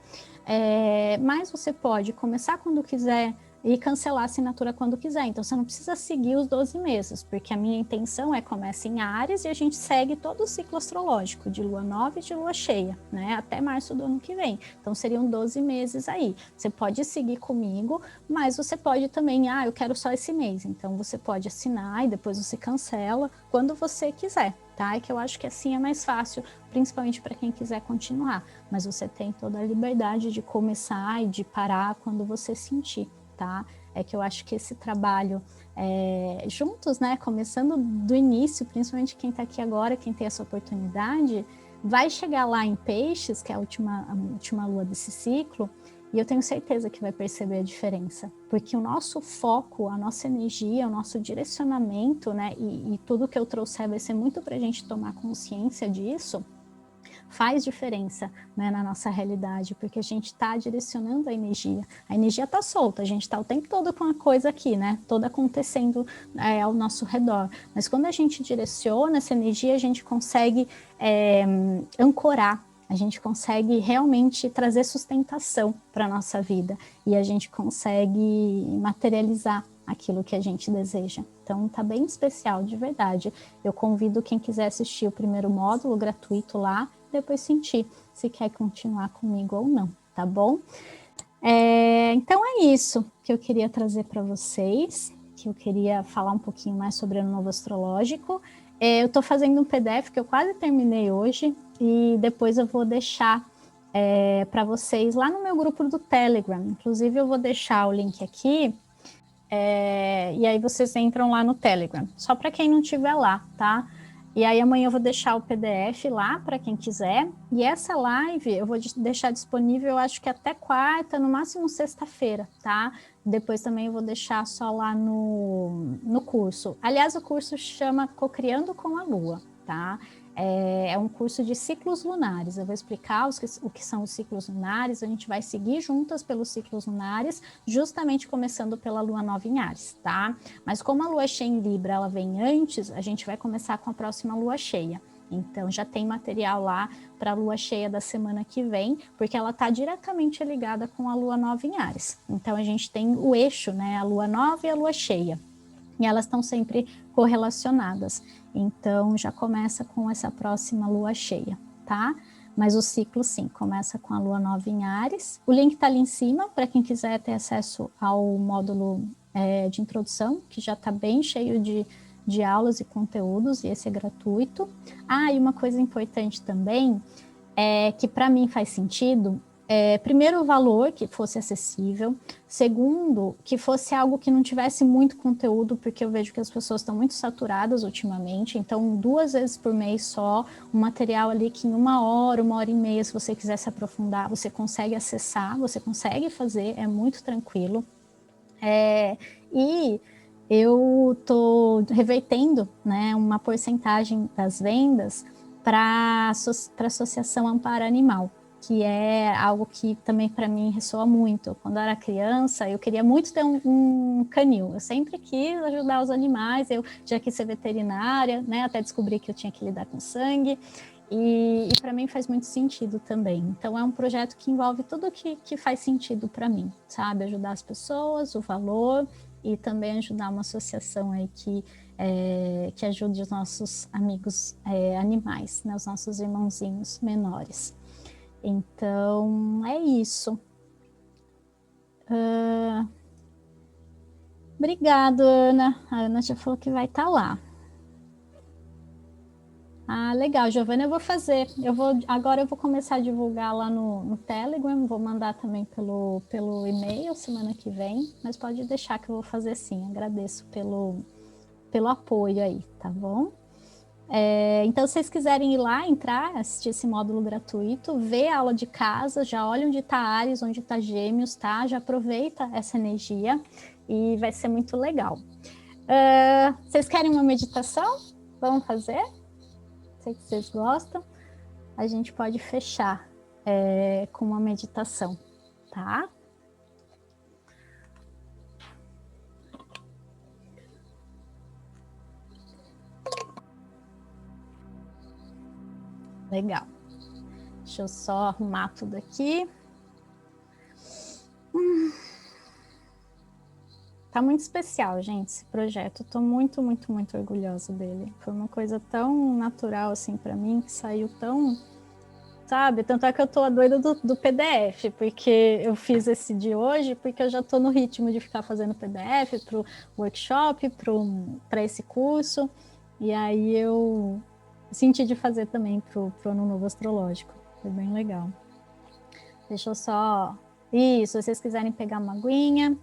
Mas você pode começar quando quiser e cancelar a assinatura quando quiser. Então, você não precisa seguir os 12 meses, porque a minha intenção começa em Áries e a gente segue todo o ciclo astrológico, de lua nova e de lua cheia, né? Até março do ano que vem. Então, seriam 12 meses aí. Você pode seguir comigo, mas você pode também, eu quero só esse mês. Então, você pode assinar e depois você cancela quando você quiser. Tá? É que eu acho que assim é mais fácil, principalmente para quem quiser continuar. Mas você tem toda a liberdade de começar e de parar quando você sentir, tá? É que eu acho que esse trabalho juntos, né? Começando do início, principalmente quem está aqui agora, quem tem essa oportunidade, vai chegar lá em Peixes, que é a última lua desse ciclo, e eu tenho certeza que vai perceber a diferença, porque o nosso foco, a nossa energia, o nosso direcionamento, né, e tudo que eu trouxer vai ser muito para a gente tomar consciência disso, faz diferença, né, na nossa realidade, porque a gente está direcionando a energia está solta, a gente está o tempo todo com a coisa aqui, né, toda acontecendo ao nosso redor, mas quando a gente direciona essa energia, a gente consegue ancorar, a gente consegue realmente trazer sustentação para a nossa vida e a gente consegue materializar aquilo que a gente deseja. Então tá bem especial, de verdade. Eu convido quem quiser assistir o primeiro módulo gratuito lá, depois sentir se quer continuar comigo ou não, tá bom? Então é isso que eu queria trazer para vocês. que eu queria falar um pouquinho mais sobre o Ano Novo Astrológico. Eu estou fazendo um PDF que eu quase terminei hoje e depois eu vou deixar para vocês lá no meu grupo do Telegram. Inclusive, eu vou deixar o link aqui e aí vocês entram lá no Telegram. Só para quem não estiver lá, tá? E aí amanhã eu vou deixar o PDF lá para quem quiser. E essa live eu vou deixar disponível, eu acho que até quarta, no máximo sexta-feira, tá? Depois também eu vou deixar só lá no curso. Aliás, o curso chama Cocriando com a Lua, tá? É um curso de ciclos lunares. Eu vou explicar o que são os ciclos lunares. A gente vai seguir juntas pelos ciclos lunares, justamente começando pela Lua Nova em Áries, tá? Mas como a Lua cheia em Libra, ela vem antes, a gente vai começar com a próxima Lua cheia. Então, já tem material lá para a Lua cheia da semana que vem, porque ela está diretamente ligada com a Lua Nova em Áries. Então, a gente tem o eixo, né? A Lua Nova e a Lua cheia. E elas estão sempre correlacionadas. Então, já começa com essa próxima Lua cheia, tá? Mas o ciclo, sim, começa com a Lua Nova em Áries. O link está ali em cima, para quem quiser ter acesso ao módulo de introdução, que já está bem cheio de aulas e conteúdos, e esse é gratuito. E uma coisa importante também, que para mim faz sentido, primeiro, o valor que fosse acessível. Segundo, que fosse algo que não tivesse muito conteúdo, porque eu vejo que as pessoas estão muito saturadas ultimamente. Então, 2 vezes por mês só, um material ali que em 1 hora e meia, se você quiser se aprofundar, você consegue acessar, você consegue fazer, é muito tranquilo. E eu estou revertendo, né, uma porcentagem das vendas para a Associação Amparo Animal, que é algo que também para mim ressoa muito. Quando eu era criança, eu queria muito ter um canil. Eu sempre quis ajudar os animais, eu já quis ser veterinária, né, até descobri que eu tinha que lidar com sangue. E para mim faz muito sentido também. Então, é um projeto que envolve tudo que faz sentido para mim, sabe? Ajudar as pessoas, o valor, e também ajudar uma associação aí que ajude os nossos amigos animais, né? Os nossos irmãozinhos menores. Então, é isso. Obrigada, Ana. A Ana já falou que vai estar lá. Legal, Giovana, eu vou fazer. Agora eu vou começar a divulgar lá no Telegram, vou mandar também pelo e-mail semana que vem, mas pode deixar que eu vou fazer sim. Agradeço pelo apoio aí, tá bom? Então, se vocês quiserem ir lá, entrar, assistir esse módulo gratuito, ver a aula de casa, já olha onde está Áries, onde está Gêmeos, tá? Já aproveita essa energia e vai ser muito legal. Vocês querem uma meditação? Vamos fazer? Sei que vocês gostam, a gente pode fechar com uma meditação, tá? Legal. Deixa eu só arrumar tudo aqui. Tá muito especial, gente, esse projeto. Eu tô muito, muito, muito orgulhosa dele. Foi uma coisa tão natural, assim, para mim, que saiu tão... Sabe? Tanto é que eu tô a doida do PDF, porque eu fiz esse de hoje, porque eu já tô no ritmo de ficar fazendo PDF pro workshop, para esse curso, e aí eu senti de fazer também pro Ano Novo Astrológico. Foi bem legal. Deixa eu só... Isso, se vocês quiserem pegar uma aguinha,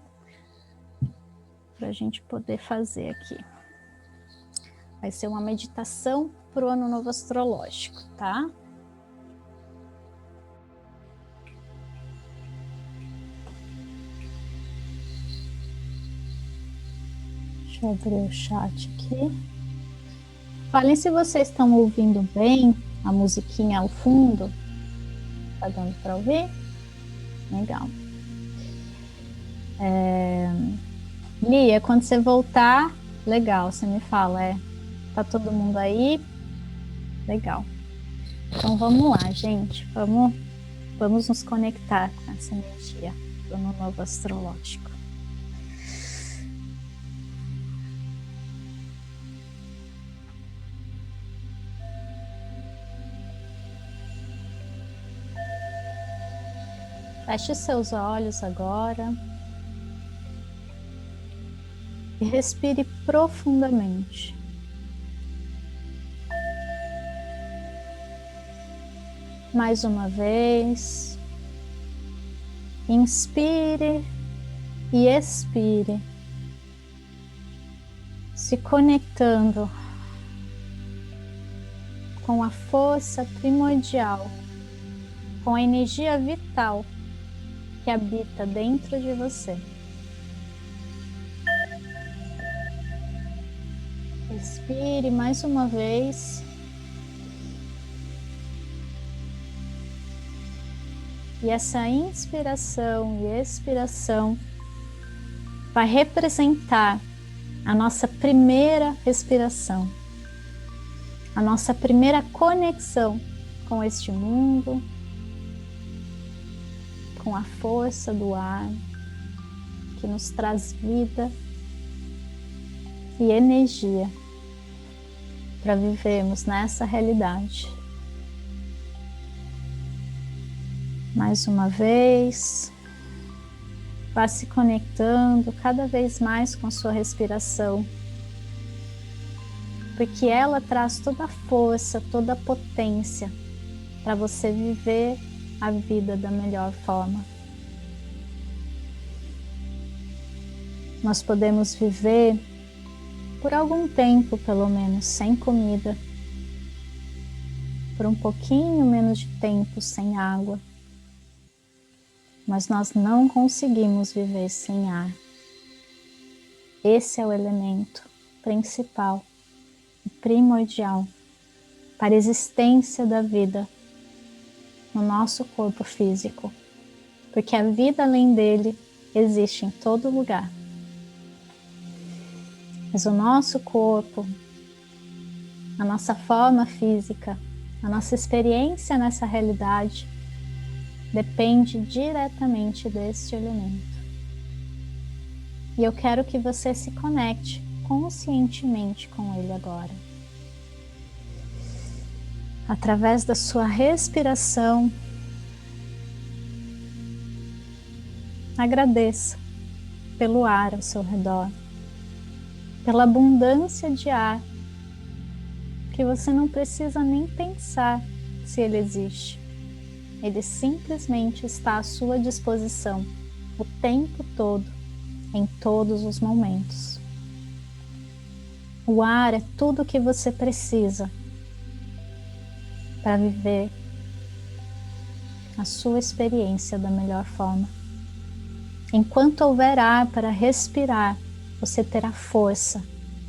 para a gente poder fazer aqui. Vai ser uma meditação pro Ano Novo Astrológico, tá? Deixa eu abrir o chat aqui. Falem se vocês estão ouvindo bem a musiquinha ao fundo. Tá dando para ouvir? Legal. Lia, quando você voltar, legal, você me fala, tá todo mundo aí? Legal. Então vamos lá, gente. Vamos nos conectar com essa energia do Ano Novo Astrológico. Feche seus olhos agora. e respire profundamente. Mais uma vez. Inspire e expire, se conectando com a força primordial, com a energia vital que habita dentro de você. Expire mais uma vez. E essa inspiração e expiração vai representar a nossa primeira respiração, a nossa primeira conexão com este mundo, com a força do ar que nos traz vida e energia para vivermos nessa realidade. Mais uma vez, vá se conectando cada vez mais com a sua respiração, porque ela traz toda a força, toda a potência para você viver a vida da melhor forma. Nós podemos viver por algum tempo, pelo menos, sem comida, por um pouquinho menos de tempo sem água. Mas nós não conseguimos viver sem ar. Esse é o elemento principal e primordial para a existência da vida no nosso corpo físico, porque a vida além dele existe em todo lugar. Mas o nosso corpo, a nossa forma física, a nossa experiência nessa realidade depende diretamente deste elemento. E eu quero que você se conecte conscientemente com ele agora. Através da sua respiração, agradeça pelo ar ao seu redor, pela abundância de ar, que você não precisa nem pensar se ele existe. Ele simplesmente está à sua disposição o tempo todo, em todos os momentos. O ar é tudo o que você precisa para viver a sua experiência da melhor forma. Enquanto houver ar para respirar, você terá força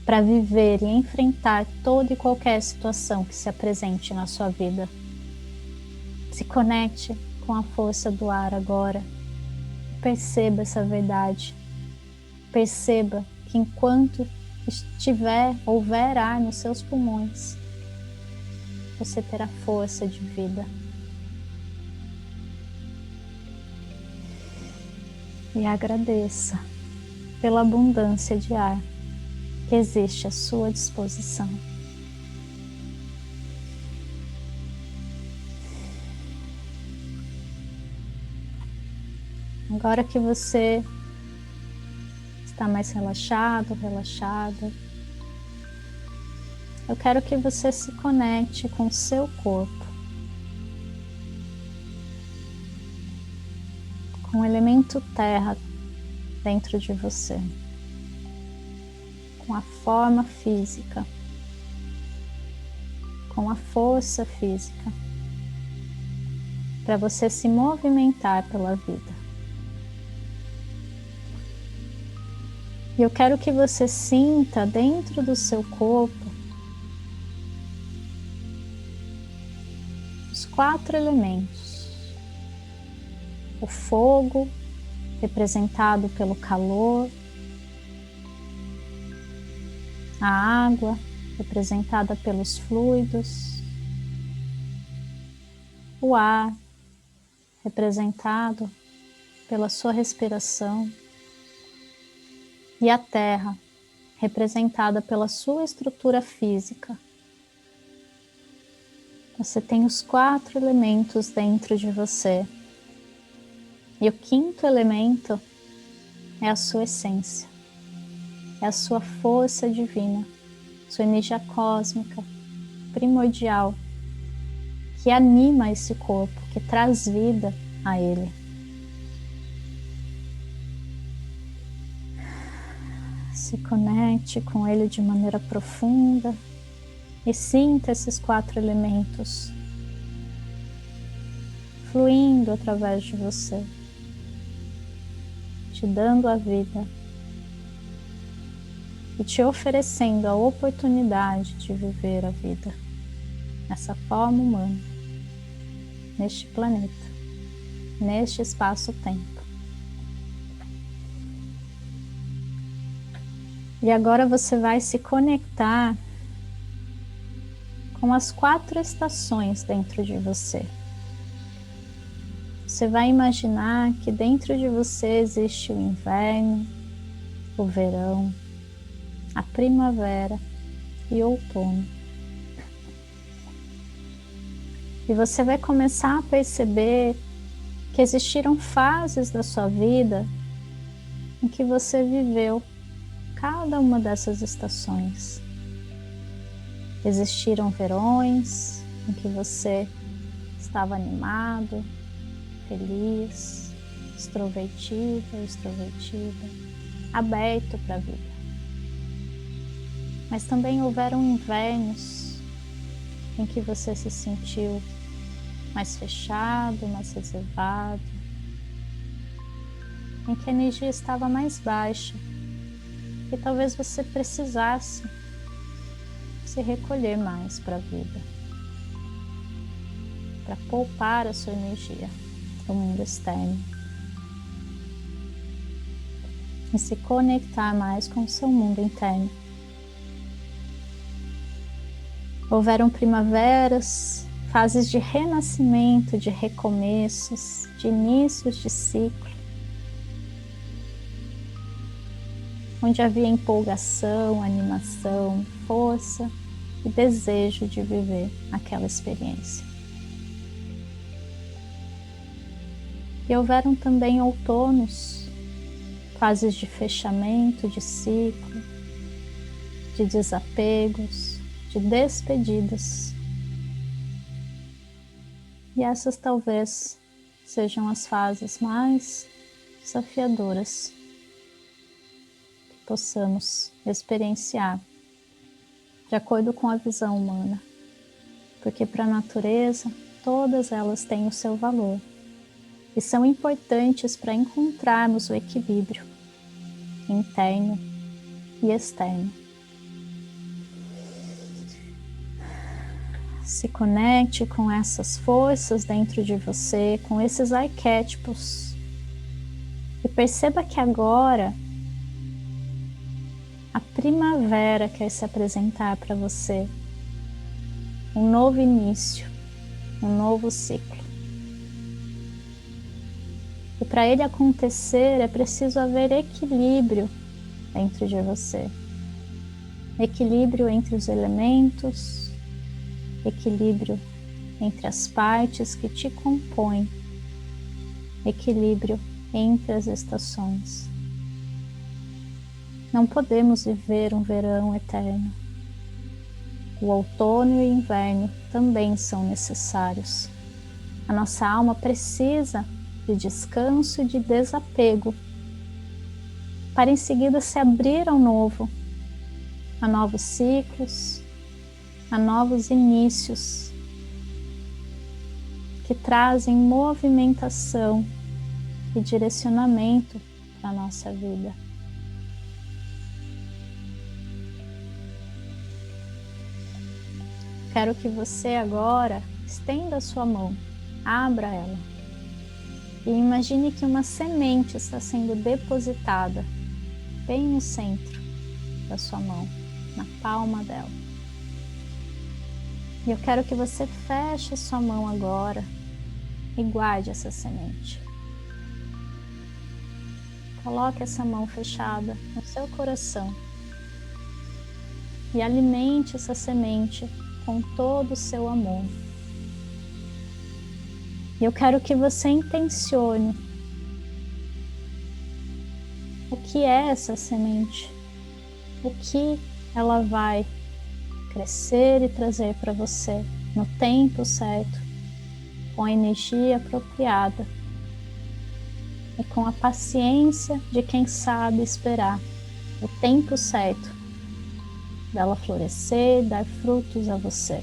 para viver e enfrentar toda e qualquer situação que se apresente na sua vida. Se conecte com a força do ar agora. Perceba essa verdade. Perceba que enquanto houver ar nos seus pulmões, você terá força de vida. E agradeça pela abundância de ar que existe à sua disposição. Agora que você está mais relaxado, relaxada, eu quero que você se conecte com o seu corpo, com o elemento terra dentro de você, com a forma física, com a força física, para você se movimentar pela vida. E eu quero que você sinta dentro do seu corpo os 4 elementos. O fogo, representado pelo calor. A água, representada pelos fluidos. O ar, representado pela sua respiração. E a terra, representada pela sua estrutura física. Você tem os 4 elementos dentro de você. E o 5º elemento é a sua essência. é a sua força divina, sua energia cósmica, primordial, que anima esse corpo, que traz vida a ele. Se conecte com ele de maneira profunda e sinta esses 4 elementos fluindo através de você, te dando a vida e te oferecendo a oportunidade de viver a vida nessa forma humana, neste planeta, neste espaço-tempo. E agora você vai se conectar com as 4 estações dentro de você. Você vai imaginar que dentro de você existe o inverno, o verão, a primavera e o outono. E você vai começar a perceber que existiram fases da sua vida em que você viveu cada uma dessas estações. Existiram verões em que você estava animado, feliz, extrovertido, extrovertida, aberto para a vida. Mas também houveram invernos em que você se sentiu mais fechado, mais reservado, em que a energia estava mais baixa e talvez você precisasse se recolher mais para a vida, para poupar a sua energia do mundo externo e se conectar mais com o seu mundo interno. Houveram primaveras, fases de renascimento, de recomeços, de inícios de ciclo, onde havia empolgação, animação, força e desejo de viver aquela experiência. E houveram também outonos, fases de fechamento de ciclo, de desapegos, de despedidas. E essas talvez sejam as fases mais desafiadoras que possamos experienciar, de acordo com a visão humana, porque para a natureza todas elas têm o seu valor e são importantes para encontrarmos o equilíbrio interno e externo. Se conecte com essas forças dentro de você, com esses arquétipos e perceba que agora a primavera quer se apresentar para você, um novo início, um novo ciclo. E para ele acontecer é preciso haver equilíbrio dentro de você, equilíbrio entre os elementos, equilíbrio entre as partes que te compõem, equilíbrio entre as estações. Não podemos viver um verão eterno. O outono e o inverno também são necessários. A nossa alma precisa de descanso e de desapego, para em seguida se abrir ao novo, a novos ciclos, a novos inícios que trazem movimentação e direcionamento para a nossa vida. Quero que você agora estenda a sua mão, abra ela e imagine que uma semente está sendo depositada bem no centro da sua mão, na palma dela. E eu quero que você feche a sua mão agora e guarde essa semente. Coloque essa mão fechada no seu coração e alimente essa semente com todo o seu amor. E eu quero que você intencione o que é essa semente o que ela vai crescer e trazer para você no tempo certo, com a energia apropriada e com a paciência de quem sabe esperar o tempo certo dela florescer, dar frutos a você.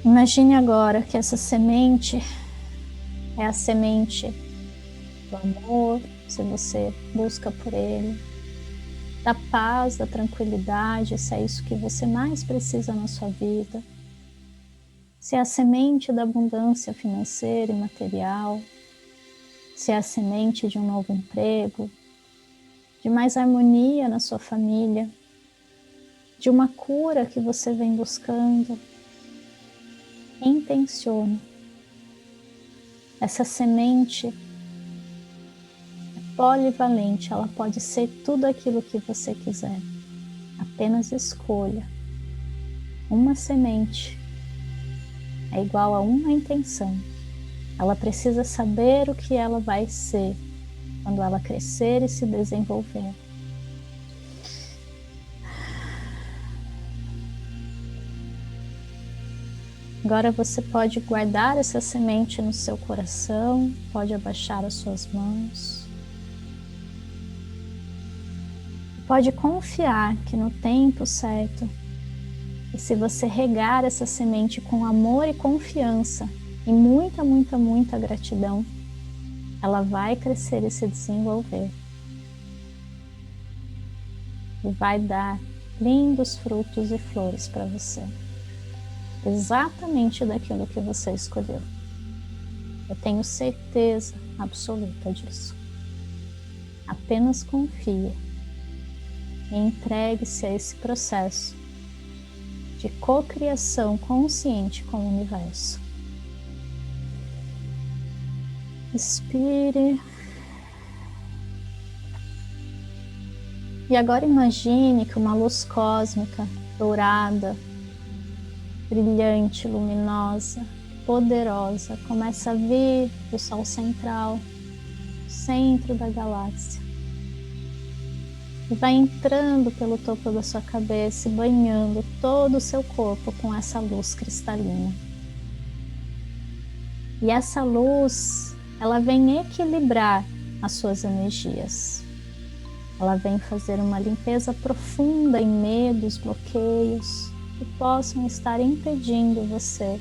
Imagine agora que essa semente é a semente do amor, se você busca por ele, da paz, da tranquilidade, se é isso que você mais precisa na sua vida, se é a semente da abundância financeira e material, se é a semente de um novo emprego, de mais harmonia na sua família, de uma cura que você vem buscando. Intencione. Essa semente é polivalente, ela pode ser tudo aquilo que você quiser. Apenas escolha. Uma semente é igual a uma intenção. Ela precisa saber o que ela vai ser quando ela crescer e se desenvolver. Agora você pode guardar essa semente no seu coração, pode abaixar as suas mãos. Pode confiar que no tempo certo, e se você regar essa semente com amor e confiança, e muita, muita, muita gratidão, ela vai crescer e se desenvolver. E vai dar lindos frutos e flores para você. Exatamente daquilo que você escolheu. Eu tenho certeza absoluta disso. Apenas confie e entregue-se a esse processo de cocriação consciente com o universo. Inspire. E agora imagine que uma luz cósmica dourada, brilhante, luminosa, poderosa, começa a vir do Sol central, centro da galáxia, e vai entrando pelo topo da sua cabeça e banhando todo o seu corpo com essa luz cristalina. E essa luz, ela vem equilibrar as suas energias. Ela vem fazer uma limpeza profunda em medos, bloqueios, que possam estar impedindo você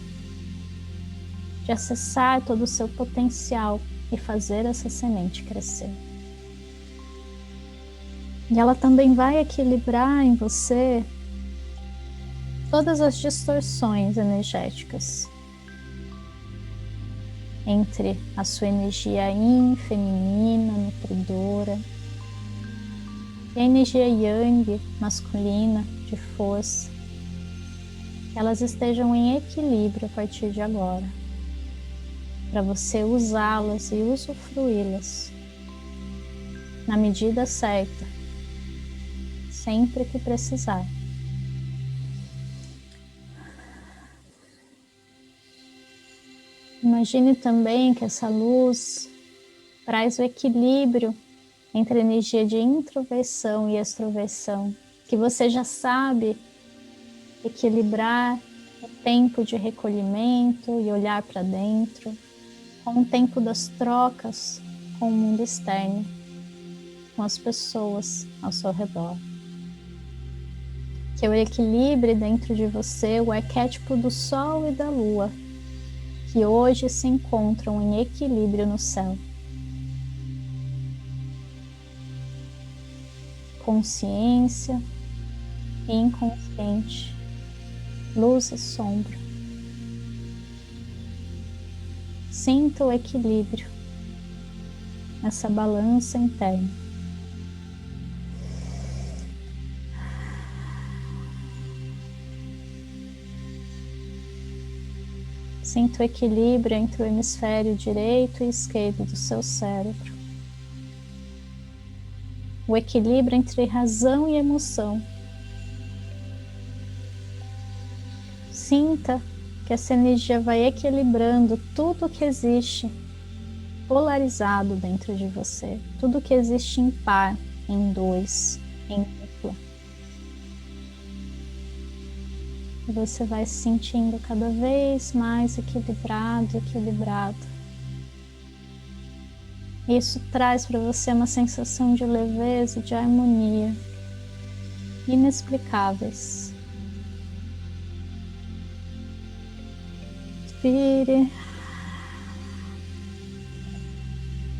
de acessar todo o seu potencial e fazer essa semente crescer. E ela também vai equilibrar em você todas as distorções energéticas entre a sua energia yin, feminina, nutridora, e a energia yang, masculina, de força. Elas estejam em equilíbrio a partir de agora, para você usá-las e usufruí-las na medida certa, sempre que precisar. Imagine também que essa luz traz o equilíbrio entre a energia de introversão e extroversão, que você já sabe equilibrar o tempo de recolhimento e olhar para dentro, com o tempo das trocas com o mundo externo, com as pessoas ao seu redor. Que eu equilibre dentro de você o arquétipo do Sol e da Lua, que hoje se encontram em equilíbrio no céu. Consciência e inconsciente, luz e sombra. Sinta o equilíbrio nessa balança interna. Sinta o equilíbrio entre o hemisfério direito e esquerdo do seu cérebro. O equilíbrio entre razão e emoção. Sinta que essa energia vai equilibrando tudo que existe polarizado dentro de você, tudo que existe em par, em dois, em dupla. E você vai se sentindo cada vez mais equilibrado, equilibrado. Isso traz para você uma sensação de leveza, de harmonia, inexplicáveis. Inspire.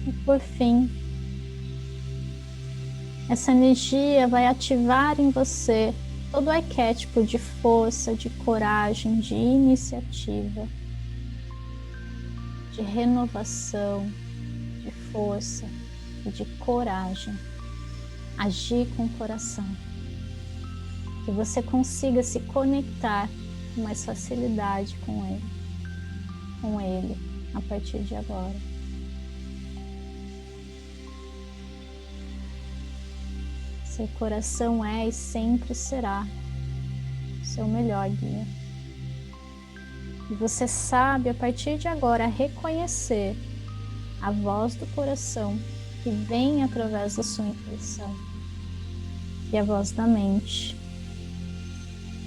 E por fim, essa energia vai ativar em você todo o arquétipo de força, de coragem, de iniciativa, de renovação, de força e de coragem. Agir com o coração. Que você consiga se conectar com mais facilidade com ele, a partir de agora. Seu coração é e sempre será seu melhor guia. E você sabe, a partir de agora, reconhecer a voz do coração que vem através da sua intuição e a voz da mente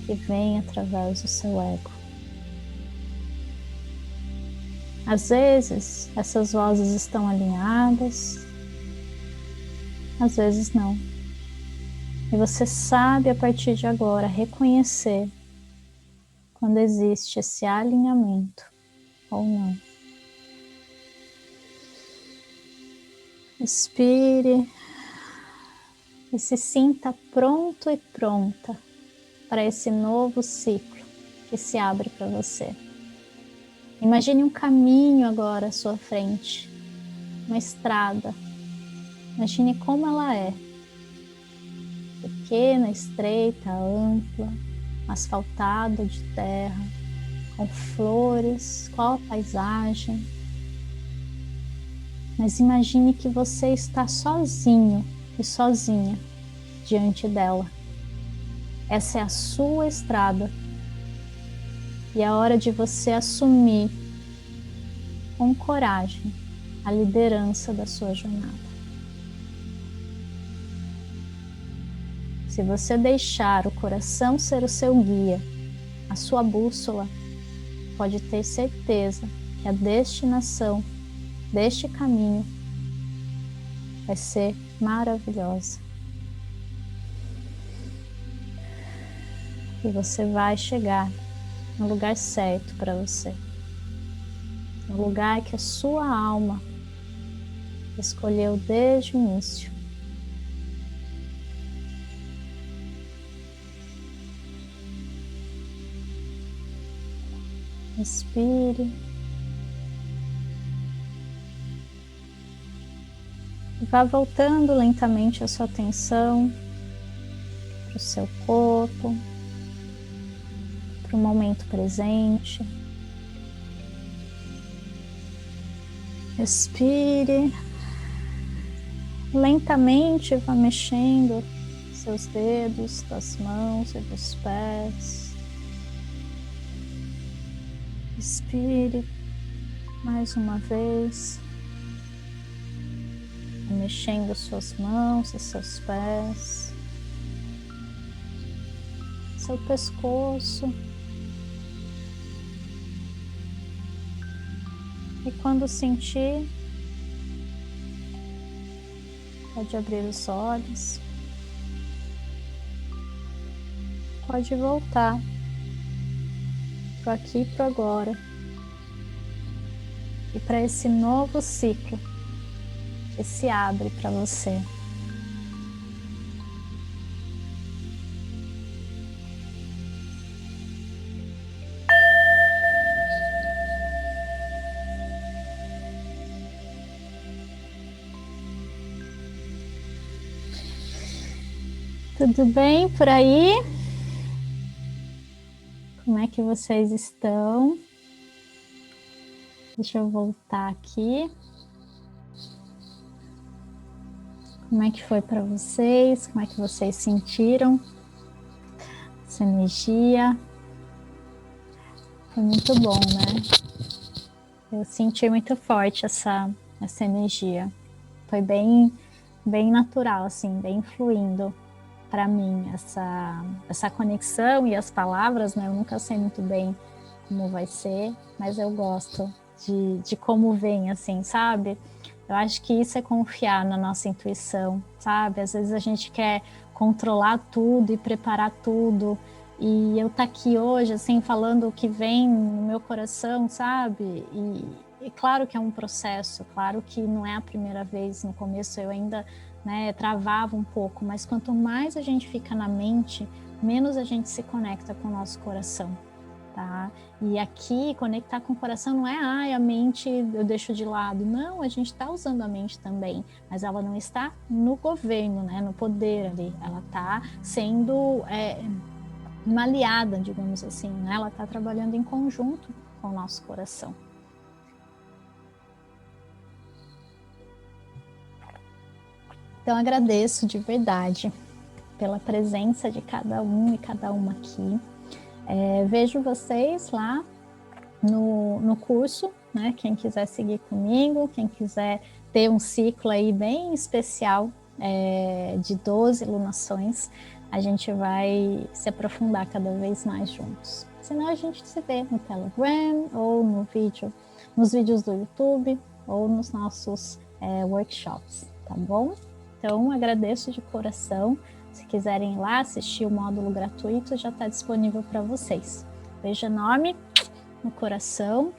que vem através do seu ego. Às vezes, essas vozes estão alinhadas, às vezes não. E você sabe, a partir de agora, reconhecer quando existe esse alinhamento ou não. Respire e se sinta pronto e pronta para esse novo ciclo que se abre para você. Imagine um caminho agora à sua frente, uma estrada. Imagine como ela é. Pequena, estreita, ampla, asfaltado de terra, com flores, qual a paisagem. Mas imagine que você está sozinho e sozinha diante dela. Essa é a sua estrada e é hora de você assumir com coragem a liderança da sua jornada. Se você deixar o coração ser o seu guia, a sua bússola, pode ter certeza que a destinação deste caminho vai ser maravilhosa. E você vai chegar no lugar certo para você. No lugar que a sua alma escolheu desde o início. Respire. E vá voltando lentamente a sua atenção para o seu corpo, para o momento presente. Respire. Lentamente vá mexendo seus dedos das mãos e dos pés. Respire mais uma vez, mexendo suas mãos e seus pés, seu pescoço. E quando sentir, pode abrir os olhos, pode voltar para aqui e para agora e para esse novo ciclo que se abre para você. Tudo bem por aí? Como é que vocês estão? Deixa eu voltar aqui. Como é que foi para vocês? Como é que vocês sentiram essa energia? Foi muito bom, né? Eu senti muito forte essa energia. Foi bem natural, assim, bem fluindo. para mim essa conexão e as palavras, né? Eu nunca sei muito bem como vai ser, mas eu gosto de como vem, assim, sabe? Eu acho que isso é confiar na nossa intuição, sabe? Às vezes a gente quer controlar tudo e preparar tudo, e eu tá aqui hoje, assim, falando o que vem no meu coração, sabe? E claro que é um processo, claro que não é a primeira vez, no começo eu ainda, né, travava um pouco, mas quanto mais a gente fica na mente, menos a gente se conecta com o nosso coração, tá? E aqui, conectar com o coração não é, a mente eu deixo de lado. Não, a gente está usando a mente também, mas ela não está no governo, né, no poder ali. Ela está sendo uma aliada, digamos assim, né? Ela está trabalhando em conjunto com o nosso coração. Então, agradeço de verdade pela presença de cada um e cada uma aqui. Vejo vocês lá no curso, né? Quem quiser seguir comigo, quem quiser ter um ciclo aí bem especial de 12 lunações, a gente vai se aprofundar cada vez mais juntos. Senão a gente se vê no Telegram ou nos vídeos do YouTube ou nos nossos workshops, tá bom? Então, agradeço de coração. Se quiserem ir lá assistir o módulo gratuito, já está disponível para vocês. Beijo enorme no coração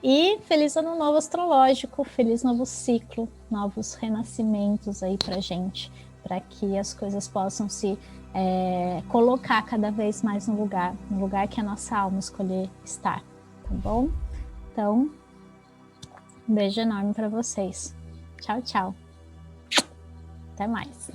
e feliz ano novo astrológico, feliz novo ciclo, novos renascimentos aí pra gente, para que as coisas possam se colocar cada vez mais no lugar que a nossa alma escolher estar, tá bom? Então, um beijo enorme para vocês. Tchau, tchau. Até mais.